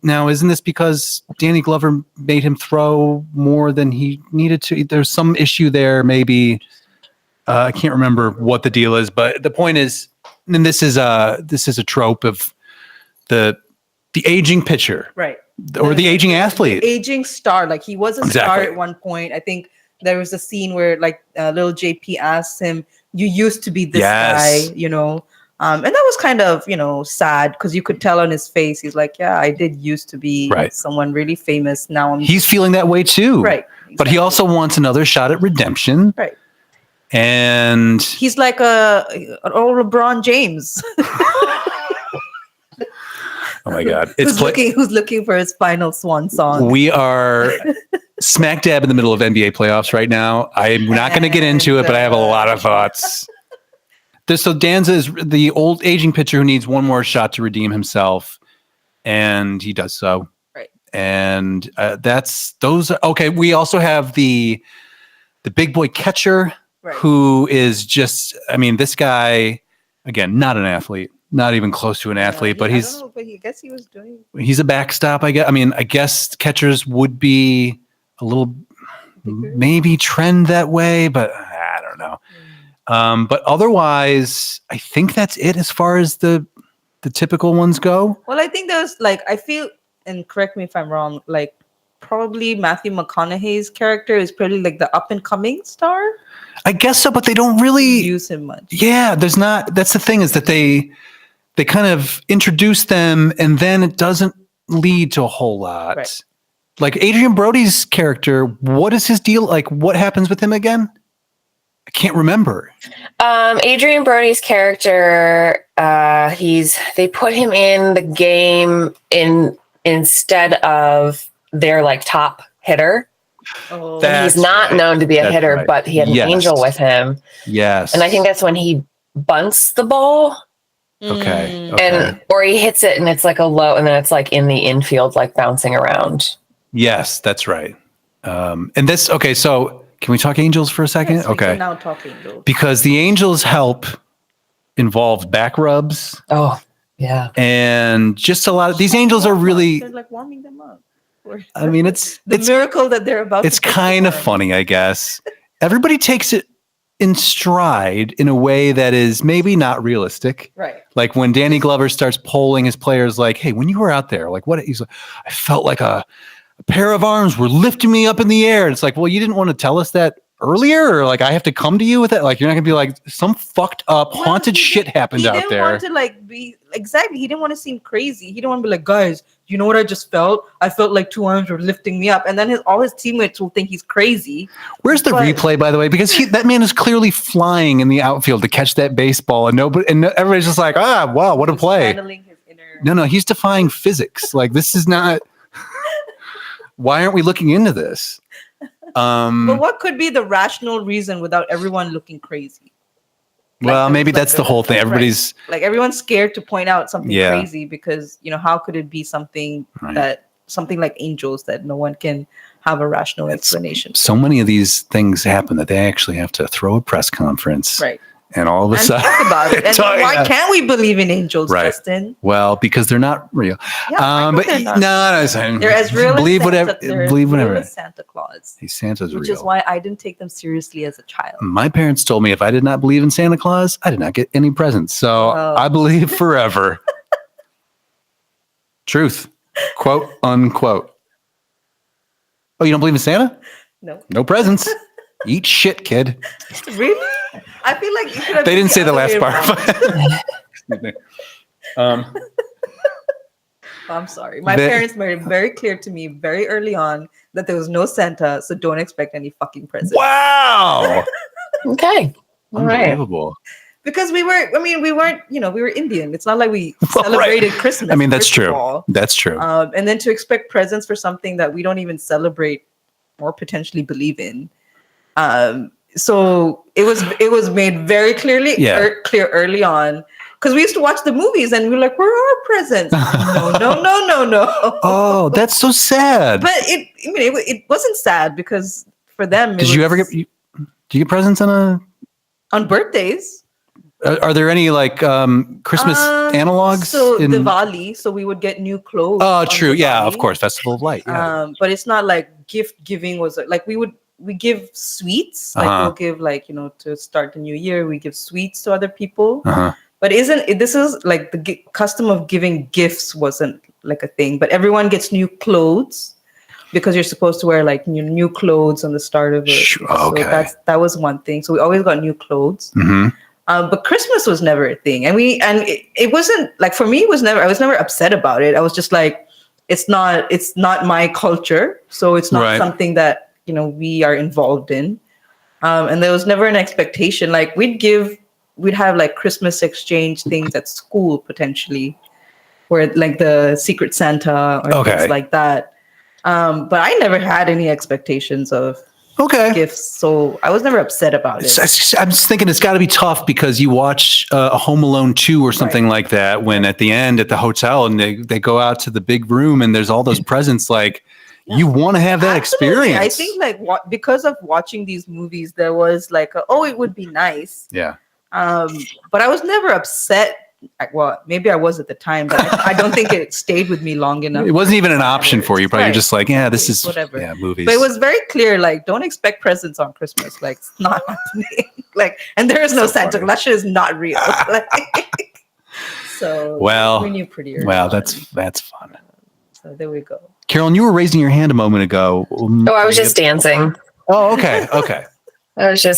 Now, isn't this because Danny Glover made him throw more than he needed to? There's some issue there, maybe. I can't remember what the deal is, but the point is, and this is a trope of the aging pitcher, right, or the aging athlete, the aging star. Like he was a star at one point. I think there was a scene where little JP asks him, "You used to be this guy," and that was kind of, sad because you could tell on his face. He's like, yeah, I did used to be someone really famous. Now he's feeling that way too. Right. Exactly. But he also wants another shot at redemption. Right. And he's like an old LeBron James. Oh my God. Who's looking for his final swan song. We are smack dab in the middle of NBA playoffs right now. I'm not going to get into it, but I have a lot of thoughts. So Danza is the old aging pitcher who needs one more shot to redeem himself, and he does so. Right. And okay. We also have the big boy catcher, who is just, this guy, again, not an athlete, not even close to an athlete, but I guess he was doing. He's a backstop. I guess catchers would be a little maybe trend that way, but I don't know. But otherwise, I think that's it as far as the typical ones go. Well, I think there's I feel, and correct me if I'm wrong, probably Matthew McConaughey's character is probably the up and coming star. I guess so, but they don't really use him much. Yeah, there's not. That's the thing, is that they kind of introduce them and then it doesn't lead to a whole lot. Right. Like Adrian Brody's character, what is his deal? What happens with him again? I can't remember. Adrian Brody's character, they put him in the game instead of their top hitter. Oh, he's not known to be a hitter, but he had an angel with him. Yes. And I think that's when he bunts the ball. Okay. Or he hits it and it's a low, and then it's in the infield, bouncing around. Yes, that's right. And this, okay, so can we talk angels for a second? Yes, okay. We can now talk angels. Because the angels' help involve back rubs. Oh, yeah. And just a lot of these angels are really. They're warming them up. It's the miracle that they're about. It's kind of funny, I guess. Everybody takes it in stride in a way that is maybe not realistic. Right. Like when Danny Glover starts polling his players, hey, when you were out there, what? He's like, I felt like a pair of arms were lifting me up in the air. And it's well, you didn't want to tell us that earlier, or I have to come to you with it. You're not gonna be some fucked up haunted shit happened out there. He didn't want to be exactly. He didn't want to seem crazy. He didn't want to be guys, you know what I just felt? I felt like two arms were lifting me up, and then all his teammates will think he's crazy. Where's the replay, by the way? Because that man is clearly flying in the outfield to catch that baseball, and everybody's just wow, what a play. His inner... No, he's defying physics. This is not. Why aren't we looking into this? But what could be the rational reason without everyone looking crazy? Well, maybe that's the whole thing. Everybody's everyone's scared to point out something crazy because how could it be something something like angels that no one can have a rational explanation? So many of these things happen that they actually have to throw a press conference, And all of a And sudden, talk about it. And why can't we believe in angels, Right. Justin? Well, because they're not real. Yeah, I know But they're not. no, They're as real believe as whatever. Santa, they're as Believe real whatever. as Santa Claus, Hey, Santa's which real. is why I didn't take them seriously as a child. My parents told me if I did not believe in Santa Claus, I did not get any presents. So Oh. I believe forever. Truth. Quote, unquote. Oh, you don't believe in Santa? No. No presents. Eat shit, kid. Really? I feel like you could have. They didn't say the other last way part. around. Excuse me. I'm sorry. My The- parents made it very clear to me very early on that there was no Santa, so don't expect any fucking presents. Wow. Okay. All right. Unbelievable. Because we weren't, we were Indian. It's not like we Well, celebrated right. Christmas. I mean, that's first of true. all. That's true. And then to expect presents for something that we don't even celebrate or potentially believe in. So it was made very clearly clear early on, because we used to watch the movies and we were like, where are our presents? No. Oh, that's so sad. But it wasn't sad, because for them, Did you ever get? Do you get presents on birthdays? Are there any like Christmas analogs? So Diwali, so we would get new clothes. Oh, on true. Yeah, of Diwali. course. Festival of Light. Yeah. But it's not like gift giving was like we give sweets, like we'll give to start the new year, we give sweets to other people. But this is like the custom of giving gifts wasn't like a thing, but everyone gets new clothes because you're supposed to wear like new clothes on the start of it. Okay. So that was one thing. So we always got new clothes. Mm-hmm. But Christmas was never a thing, and it wasn't like, for me, I was never upset about it. I was just like, it's not my culture, so it's not something that we are involved in. And there was never an expectation. Like we'd have like Christmas exchange things at school potentially, where like the Secret Santa or things like that. But I never had any expectations of gifts, so I was never upset about it. I'm just thinking it's got to be tough because you watch a Home Alone 2 or something like that, when at the end at the hotel and they go out to the big room and there's all those presents, like you want to have that experience. I think like because of watching these movies, there was like it would be nice. Yeah. But I was never upset. Well, maybe I was at the time, but I don't think it stayed with me long enough. It wasn't even an option for you. Probably you're just like, yeah, this is whatever. Yeah, movies. But it was very clear, like, don't expect presents on Christmas. Like, it's not happening. Like, and there is no Santa. That shit is not real. So we knew pretty early. Wow, that's fun. So there we go. Carolyn, you were raising your hand a moment ago. Oh, I was just dancing. Oh, okay.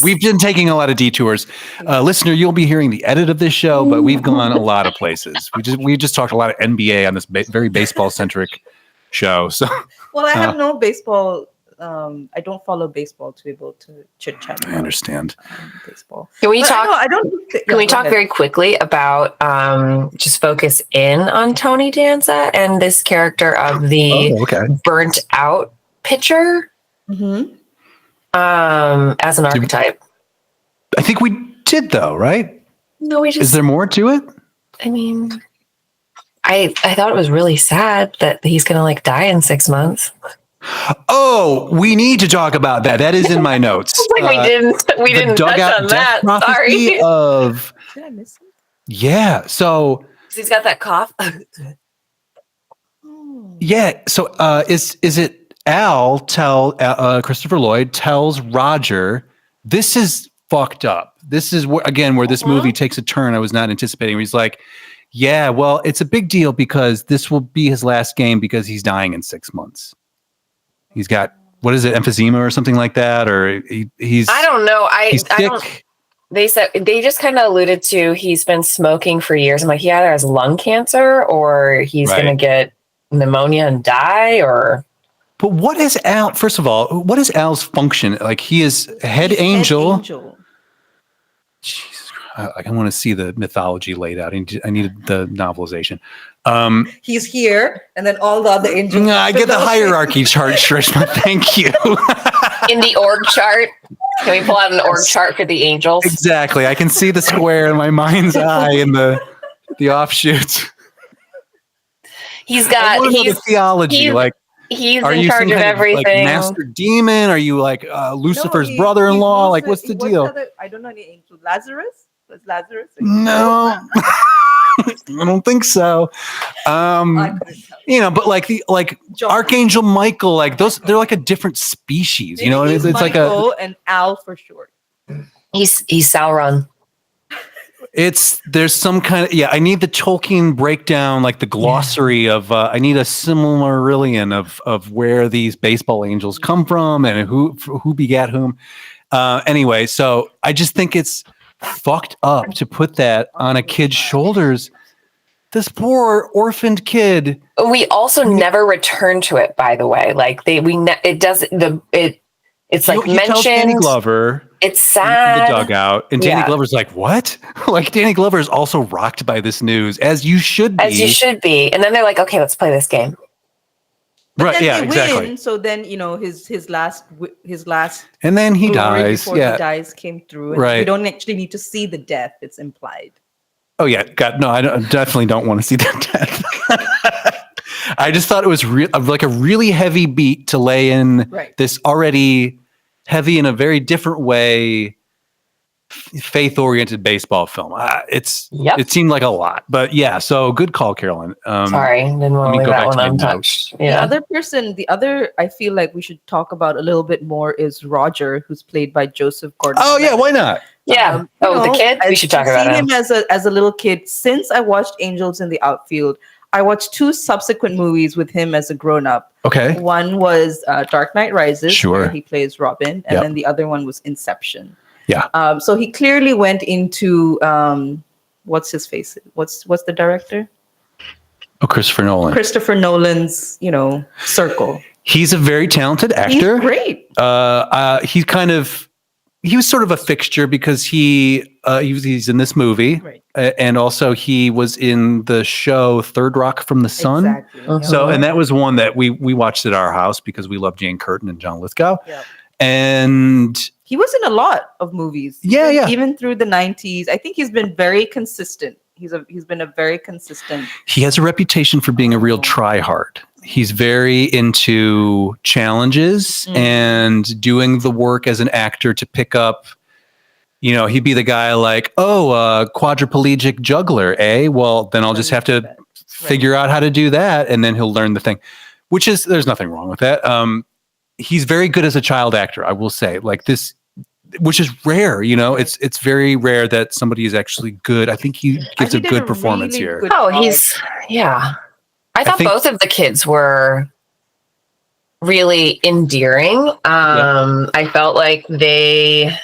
We've been taking a lot of detours. Listener, you'll be hearing the edit of this show, but we've gone a lot of places. We just talked a lot of NBA on this very baseball centric show. So, well, I have no baseball. I don't follow baseball to be able to chit chat. I understand. Baseball. Can we talk? Can we talk very quickly about just focus in on Tony Danza and this character of the burnt out pitcher? Mm-hmm. As an archetype. I think we did, though, right? No, we just. Is there more to it? I mean, I thought it was really sad that he's gonna like die in 6 months. Oh, we need to talk about that. That is in my notes. We didn't touch on that. Sorry. Did I miss it? Yeah. So he's got that cough. Yeah. So is it Christopher Lloyd tells Roger, this is fucked up. This is where this movie takes a turn I was not anticipating. Where he's like, yeah, well, it's a big deal because this will be his last game because he's dying in 6 months. He's got, what is it, emphysema or something like that? Or he's, I don't know. He's I don't, they just kind of alluded to he's been smoking for years. I'm like, he either has lung cancer or he's going to get pneumonia and die, or. But what is Al? First of all, what is Al's function? Like, he is head angel. Jesus Christ. I want to see the mythology laid out. I needed the novelization. He's here, and then all the other angels. I get the hierarchy chart, Shrishma. Thank you. In the org chart. Can we pull out an org chart for the angels? Exactly. I can see the square in my mind's eye in the offshoots. He's got the theology. He's in charge of everything. Like master demon? Are you like Lucifer's brother-in-law? Like, what's the deal? I don't know any angel. Lazarus? Was Lazarus? No. I don't think so. But like John. Archangel Michael, like those, they're like a different species. You know what I mean? It's Michael and Al for short. He's Sauron. There's some kind of, I need the Tolkien breakdown, like the glossary of, I need a Silmarillion of where these baseball angels come from and who begat whom. Anyway, so I just think it's fucked up to put that on a kid's shoulders. This poor orphaned kid. We also never return to it, by the way. Like it's like mentioned. Danny Glover. It's sad. The dugout, and Danny Glover's like, "What?" Like Danny Glover is also rocked by this news, as you should be. As you should be. And then they're like, "Okay, let's play this game." Right? Yeah, exactly. Win, so then his last, and then he dies. Before he dies came through. And right. We don't actually need to see the death; it's implied. Oh yeah, God, no, I definitely don't want to see that death. I just thought it was like a really heavy beat to lay in this already heavy in a very different way, faith-oriented baseball film. It seemed like a lot, but so good call, Carolyn. Sorry, didn't want to leave that one untouched. Yeah. The other I feel like we should talk about a little bit more is Roger, who's played by Joseph Gordon. Oh yeah, why not? Yeah. The kid. We should talk about him. As a little kid. Since I watched Angels in the Outfield, I watched 2 subsequent movies with him as a grown-up. Okay. One was Dark Knight Rises, where he plays Robin, and then the other one was Inception. Yeah. So he clearly went into what's his face? What's the director? Oh, Christopher Nolan. Christopher Nolan's, circle. He's a very talented actor. He's great. He was sort of a fixture because he's in this movie, and also he was in the show Third Rock from the Sun. Exactly. Uh-huh. So, and that was one that we watched at our house because we love Jane Curtin and John Lithgow. Yep. And he was in a lot of movies. Even through the 90s. I think he's been very consistent. He's been a very consistent. He has a reputation for being a real try-hard. He's very into challenges and doing the work as an actor to pick up, he'd be the guy like, quadriplegic juggler, eh? Well, then I'll just have to figure out how to do that. And then he'll learn the thing, there's nothing wrong with that. He's very good as a child actor, I will say, like this, which is rare, it's very rare that somebody is actually good. I think he gives a good performance here. I thought both of the kids were really endearing. I felt like they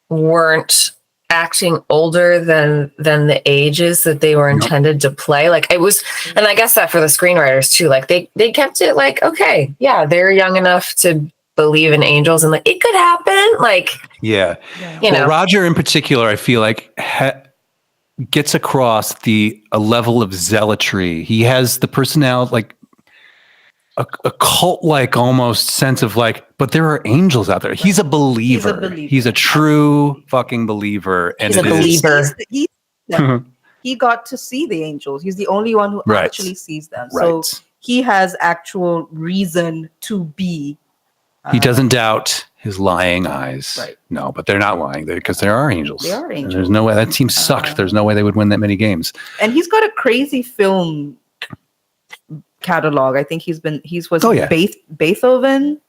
weren't acting older than the ages that they were intended to play. Like it was, and I guess that for the screenwriters too, like they kept it like, okay, they're young enough to believe in angels and like it could happen. Like, Roger in particular, I feel like gets across a level of zealotry. He has the personality, like a cult-like almost sense of like, but there are angels out there. He's a believer. He's a true fucking believer. And he's a believer. He got to see the angels. He's the only one who actually sees them. So he has actual reason to be. He doesn't doubt his lying eyes. Right. No, but they're not lying because there are angels. They are angels. There's no way. That team sucked. There's no way they would win that many games. And he's got a crazy film catalog. I think he was Beethoven,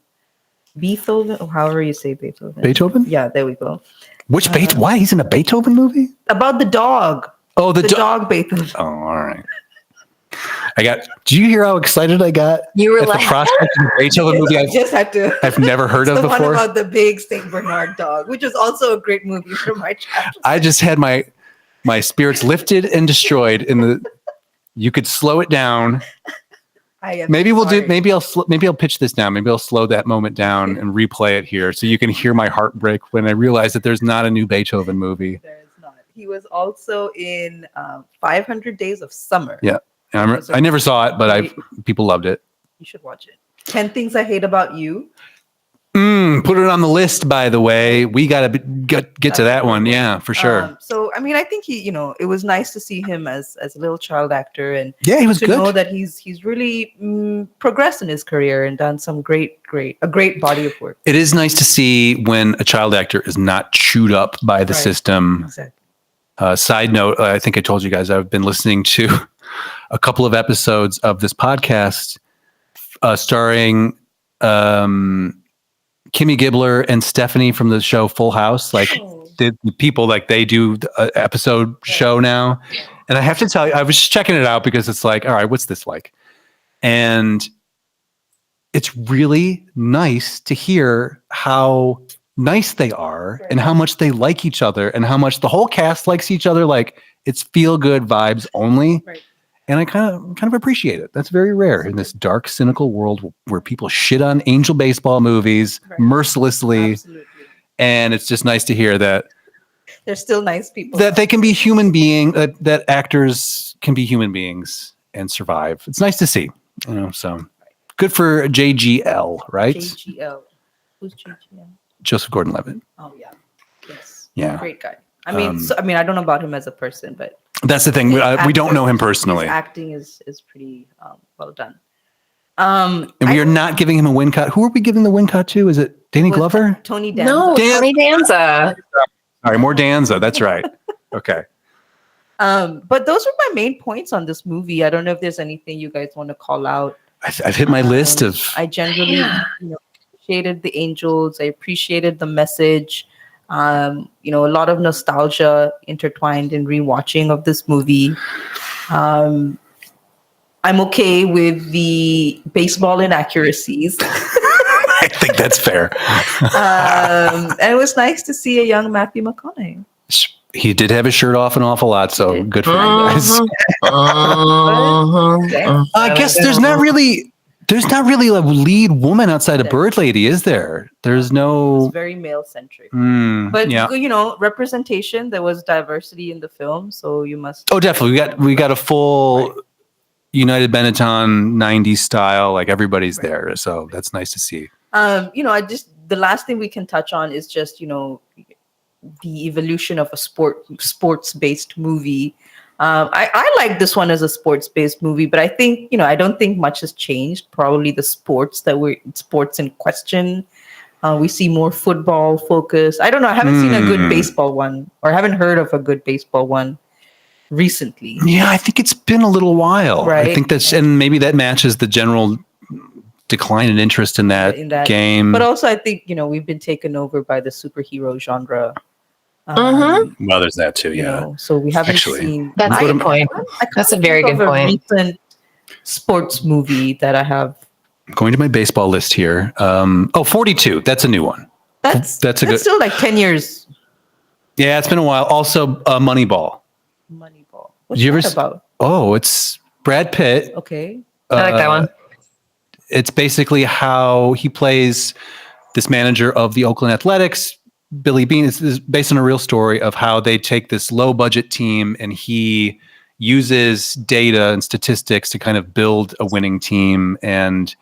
or however you say Beethoven. Beethoven? Yeah, there we go. Which Beethoven? Why? He's in a Beethoven movie? About the dog. Oh, the dog Beethoven. Oh, all right. Do you hear how excited I got? You were like, the prospect of the Beethoven movie I've never heard of before. The one about the big Saint Bernard dog, which was also a great movie from my childhood. I just had my spirits lifted and destroyed you could slow it down. Maybe I'll pitch this down. Maybe I'll slow that moment down and replay it here so you can hear my heartbreak when I realize that there's not a new Beethoven movie. There is not. He was also in 500 Days of Summer. Yeah. I never saw it, but people loved it. You should watch it. 10 Things I Hate About You. Put it on the list, by the way. We got to get to that one. Yeah, for sure. So, I mean, I think it was nice to see him as a little child actor, and Yeah, he was to good. know that he's really progressed in his career and done some great body of work. It is nice to see when a child actor is not chewed up by the Right. system. Exactly. Side note, I think I told you guys I've been listening to a couple of episodes of this podcast starring Kimmy Gibbler and Stephanie from the show Full House. Like the people, like they do an episode show now. And I have to tell you, I was just checking it out because it's like, all right, what's this like? And it's really nice to hear how nice they are and how much they like each other and how much the whole cast likes each other. Like it's feel good vibes only. Right. And I kind of appreciate it. That's very rare in this dark, cynical world where people shit on angel baseball movies mercilessly. Absolutely. And it's just nice to hear that They're still nice people. that they can be human being, that actors can be human beings and survive. It's nice to see, so good for JGL, right? JGL. Who's JGL? Joseph Gordon-Levitt. Oh yeah. Yes. Yeah. Great guy. I mean, I don't know about him as a person, but That's the thing. We don't know him personally. his acting is pretty well done. And we are not giving him a win cut. Who are we giving the win cut to? Is it Danny Glover? Tony Danza. No, Tony Danza. All right, more Danza. That's right. Okay. But those were my main points on this movie. I don't know if there's anything you guys want to call out. I've hit my list of. I generally appreciated the angels. I appreciated the message. A lot of nostalgia intertwined in rewatching of this movie. I'm okay with the baseball inaccuracies. I think that's fair. And it was nice to see a young Matthew McConaughey. He did have his shirt off an awful lot, so good for him, guys. I guess there's not really a lead woman outside of Bird Lady, is there? There's no. It's very male centric. But yeah, representation. There was diversity in the film, so you must. Oh, definitely. We got a full United Benetton 90s style. Like everybody's there, so that's nice to see. The last thing we can touch on is just the evolution of a sports-based movie. I like this one as a sports-based movie, but I think, I don't think much has changed. Probably the sports in question. We see more football focus. I don't know. I haven't seen a good baseball one, or haven't heard of a good baseball one recently. Yeah, I think it's been a little while. Right. I think and maybe that matches the general decline in interest in that game. But also, I think, we've been taken over by the superhero genre. Well, there's that too. Yeah. So we haven't seen. That's a good point. That's a very good point. Recent sports movie that I have. I'm going to my baseball list here. 42. That's a new one. That's good. Still like 10 years. Yeah, it's been a while. Also, Moneyball. Moneyball. What's Did you that ever about? Oh, it's Brad Pitt. Okay. I like that one. It's basically how he plays this manager of the Oakland Athletics, Billy Beane. Is based on a real story of how they take this low budget team and he uses data and statistics to kind of build a winning team, and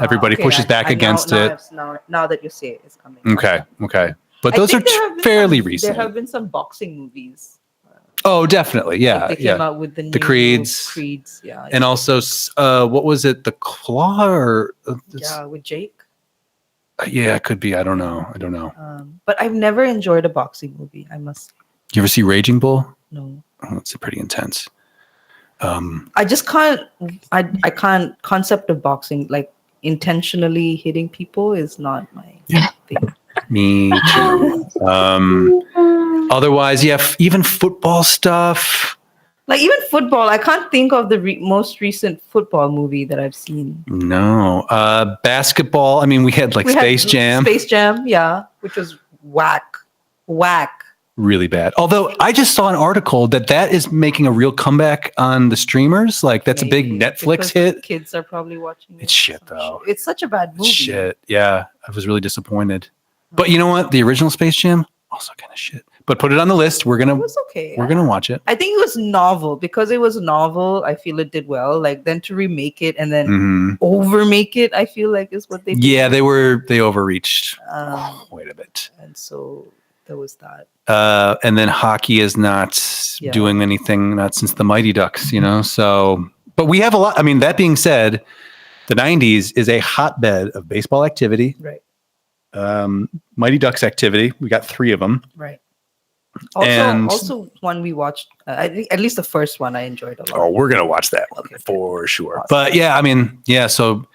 everybody pushes back against it. Now that you say it, it's coming. Okay. But those are fairly recent. There have been some boxing movies. Oh, definitely. Yeah. They came out with the Creeds. Yeah. And also, what was it? The Claw or? With Jake. Yeah, it could be. I don't know. But I've never enjoyed a boxing movie. I must. You ever see Raging Bull? No. Oh, it's pretty intense. I just can't. I can't. Concept of boxing, like intentionally hitting people, is not my thing. Me too. Otherwise, even football stuff. Like even football, I can't think of the most recent football movie that I've seen. No. Basketball. I mean, we had Space Jam. Space Jam, yeah, which was whack. Really bad. Although I just saw an article that is making a real comeback on the streamers. Like that's a big Netflix hit. Kids are probably watching it. It's shit though. It's such a bad movie. It's shit. Yeah, I was really disappointed. But you know what? The original Space Jam also kind of shit. but put it on the list. It was okay. We're gonna watch it. I think it was novel. Because it was novel, I feel it did well. Like then to remake it and then over make it, I feel like is what they did. Yeah, they overreached quite a bit. And so there was that. And then hockey is not doing anything, not since the Mighty Ducks, so, but we have a lot. I mean, that being said, the 90s is a hotbed of baseball activity. Right. Mighty Ducks activity. We got 3 of them. Right. Also one we watched, I think at least the first one I enjoyed a lot. Oh, we're going to watch that one for sure. Awesome. But yeah, I mean, so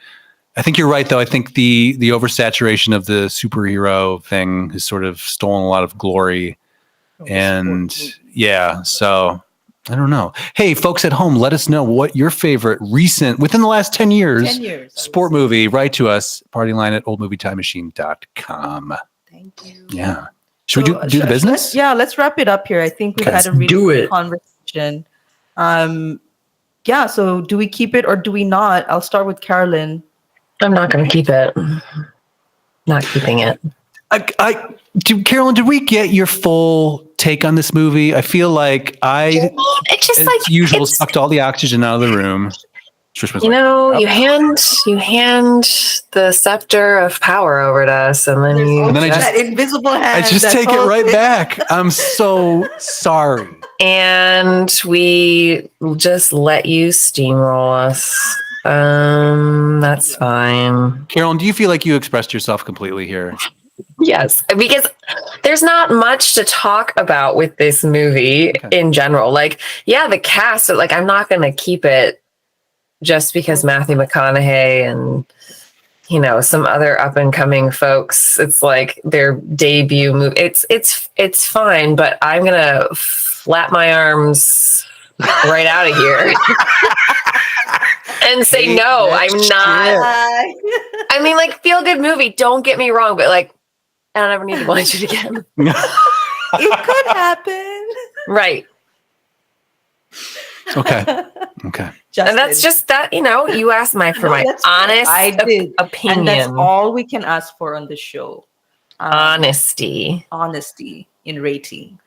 I think you're right, though. I think the oversaturation of the superhero thing has sort of stolen a lot of glory. And so I don't know. Hey, folks at home, let us know what your favorite recent, within the last 10 years sport movie. Write to us, partyline@oldmovietimemachine.com. Thank you. Yeah. Should we do the business? Let's wrap it up here. I think we've had a really good conversation. So do we keep it or do we not? I'll start with Carolyn. I'm not going to keep it. Not keeping it. Carolyn, did we get your full take on this movie? I feel like as usual, sucked all the oxygen out of the room. You hand the scepter of power over to us, and then that invisible hand. I just take it right back. I'm so sorry. And we just let you steamroll us. That's fine. Carolyn, do you feel like you expressed yourself completely here? Yes, because there's not much to talk about with this movie in general. Like, the cast, I'm not going to keep it just because Matthew McConaughey and, some other up and coming folks, it's like their debut movie. It's fine, but I'm going to flap my arms right out of here. And say, no, I'm not. I mean, feel good movie. Don't get me wrong, but I don't ever need to watch it again. It could happen. Right. Okay. Justin. And that's just that, you asked my honest opinion. And that's all we can ask for on the show. Honesty in rating.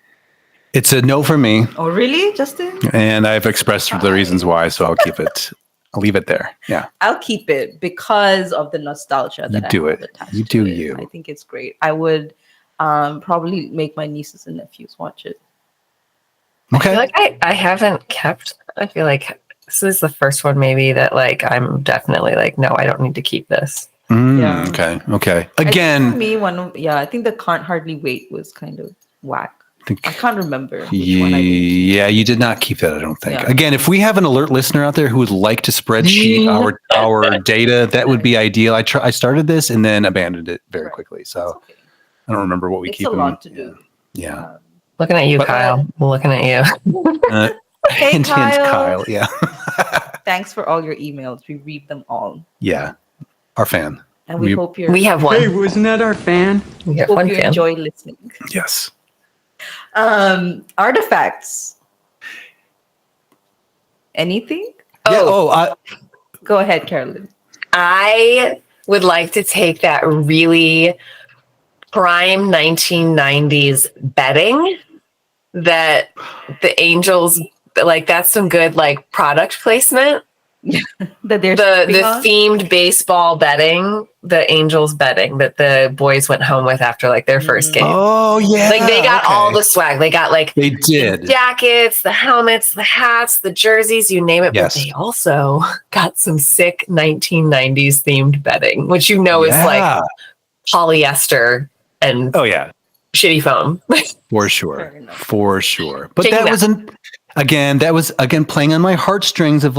It's a no for me. Oh, really, Justin? And I've expressed the reasons why, so I'll keep it. I'll leave it there. Yeah. I'll keep it because of the nostalgia that you do it. You do you. I think it's great. I would probably make my nieces and nephews watch it. Okay. I feel like I haven't kept. I feel like this is the first one maybe that I'm definitely no, I don't need to keep this. Okay. Again, I think the Can't Hardly Wait was kind of whack. I can't remember. You did not keep that, I don't think. Yeah. Again, if we have an alert listener out there who would like to spreadsheet our data, that would be ideal. I started this and then abandoned it very quickly. So I don't remember what we keep. It's a lot to do. Yeah. Looking at you, Kyle. I'm looking at you. Hey, hint, Kyle. Yeah. Thanks for all your emails. We read them all. Yeah. Our fan. And we hope we have one. Hey, wasn't that our fan? We hope you enjoy listening. Yes. Artifacts. Anything? Go ahead, Carolyn. I would like to take that really prime 1990s bedding that the Angels, that's some good product placement. That they're the themed baseball bedding, the Angels bedding that the boys went home with after their first game. Oh yeah, they got all the swag. They got they did the jackets, the helmets, the hats, the jerseys, you name it. Yes. But they also got some sick 1990s themed bedding, which is polyester and shitty foam. For sure. But that wasn't. Again, that was playing on my heartstrings of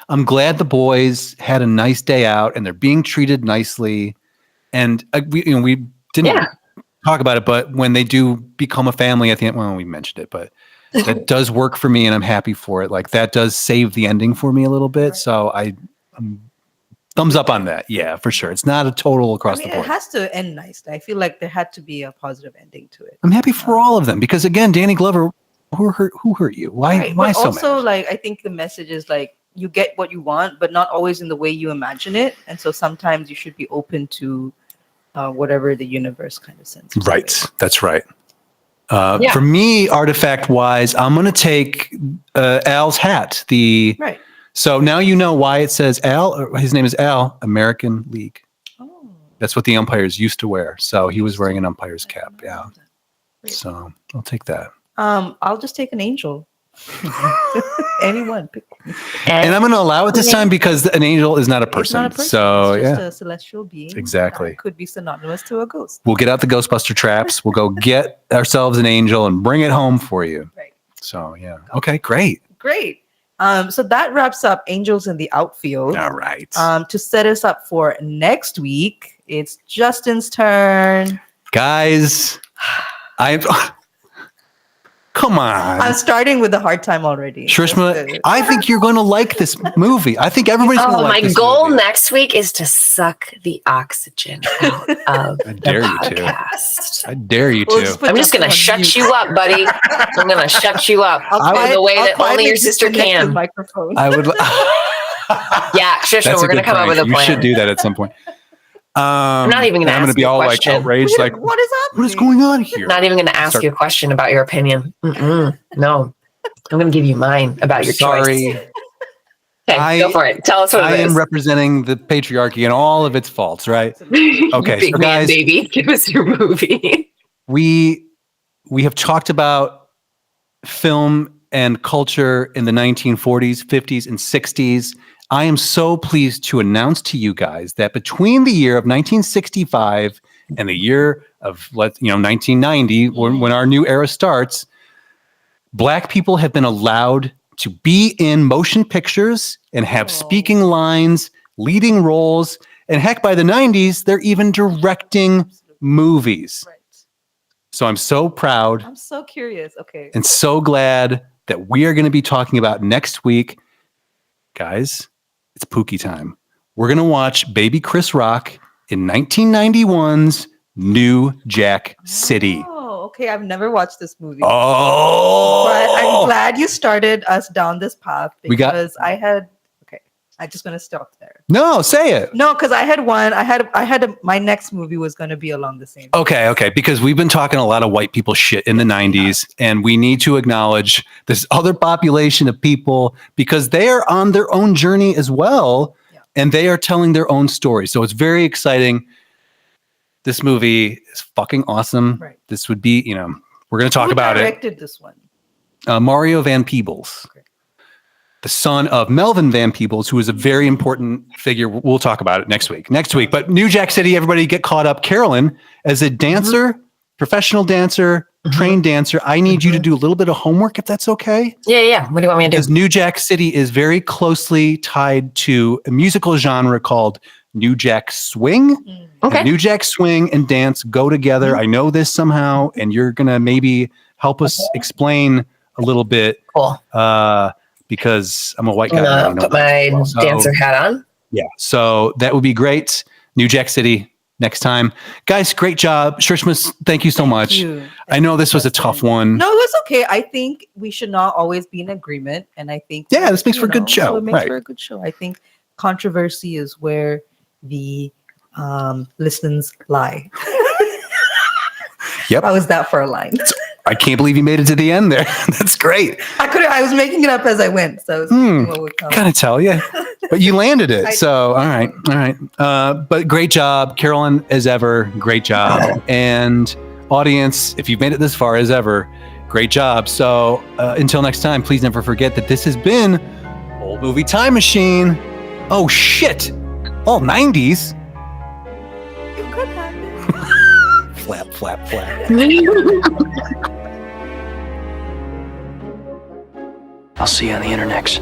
I'm glad the boys had a nice day out and they're being treated nicely. And we didn't talk about it, but when they do become a family at the end, we mentioned it, but that does work for me and I'm happy for it. That does save the ending for me a little bit. Right. So I'm thumbs up on that. Yeah, for sure. It's not a total across the board. It has to end nicely. I feel like there had to be a positive ending to it. I'm happy for all of them because again, Danny Glover, who hurt you? Why so also mad? I think the message is you get what you want, but not always in the way you imagine it. And so sometimes you should be open to whatever the universe kind of sends. Right. That's right. For me, artifact wise, I'm going to take Al's hat. Right. So now you know why it says Al. His name is Al, American League. Oh. That's what the umpires used to wear. So he was wearing an umpire's cap. Yeah. So I'll take that. I'll just take an angel. Anyone. Pick one. And I'm going to allow it this time because an angel is not a person. It's not a person. So it's just yeah, a celestial being. exactly. Could be synonymous to a ghost. We'll get out the Ghostbuster traps. We'll go get ourselves an angel and bring it home for you. Right. So yeah. Okay, great. Great. So that wraps up Angels in the Outfield. All right. To set us up for next week, it's Justin's turn. Guys, come on. I'm starting with a hard time already. Shrishma, I think you're going to like this movie. I think everybody's going to like this my goal movie. next week is to suck the oxygen out of I dare the you to. podcast. I dare you We'll to. just put I'm just Justin gonna on shut mute. you up, buddy. I'm gonna shut you up in the way that only your sister can. Microphone. I would. Yeah, Shrishma, That's we're a gonna good come up prank. with a You plan. should do that at some point. I'm not even gonna I'm gonna ask be you a all question. like outraged, like What is happening? what is going on here? Not even gonna ask Start- you a question about your opinion. No, I'm gonna give you mine about your Sorry, choice. Okay, go for it. Tell us what I it am is. representing the patriarchy and all of its faults, right? Okay, Big so man, guys, baby, give us your movie. we have talked about film and culture in the 1940s, 50s, and 60s. I am so pleased to announce to you guys that between the year of 1965 and the year of 1990, when our new era starts, Black people have been allowed to be in motion pictures and have speaking lines, leading roles, and heck, by the 90s, they're even directing movies. Right. So I'm so proud I'm so curious. Okay. and so glad that we are going to be talking about next week. Guys, it's Pookie time. We're going to watch Baby Chris Rock in 1991's New Jack City. Oh, okay. I've never watched this movie. Oh, But I'm glad you started us down this path We got- because I'm just gonna stop there. No, say it. No, because I had one. My next movie was gonna be along the same. Okay, because we've been talking a lot of white people shit in the 90s, and we need to acknowledge this other population of people because they are on their own journey as well, and they are telling their own story. So it's very exciting. This movie is fucking awesome. Right. This would be, we're going to talk about Who it. directed this one? Mario Van Peebles, the son of Melvin Van Peebles, who is a very important figure. We'll talk about it next week. But New Jack City, everybody get caught up. Carolyn, as a dancer, professional dancer, trained dancer, I need you to do a little bit of homework if that's okay. Yeah. What do you want me to Because do? New Jack City is very closely tied to a musical genre called New Jack Swing. Okay. And New Jack Swing and dance go together. I know this somehow, and you're going to maybe help us explain a little bit. Cool. Because I'm a white I'm guy. I gonna know put that. my So, dancer hat on. Yeah. So that would be great. New Jack City next time. Guys, great job. Shrishma, thank you so much. you. I know this was a tough one. No, that's okay. I think we should not always be in agreement, and I think Yeah, this makes for a good show. So it makes Right. for a good show. I think controversy is where the listens lie. Yep. How was that for a line? I can't believe you made it to the end there. That's great. I was making it up as I went, so I was thinking what would come. Gotta tell you. But you landed it. So, all right. But great job. Carolyn, as ever, great job. And audience, if you've made it this far, as ever, great job. So until next time, please never forget that this has been Old Movie Time Machine. Oh, shit. All 90s. It could happen. Flap, flap, flap. I'll see you on the internext.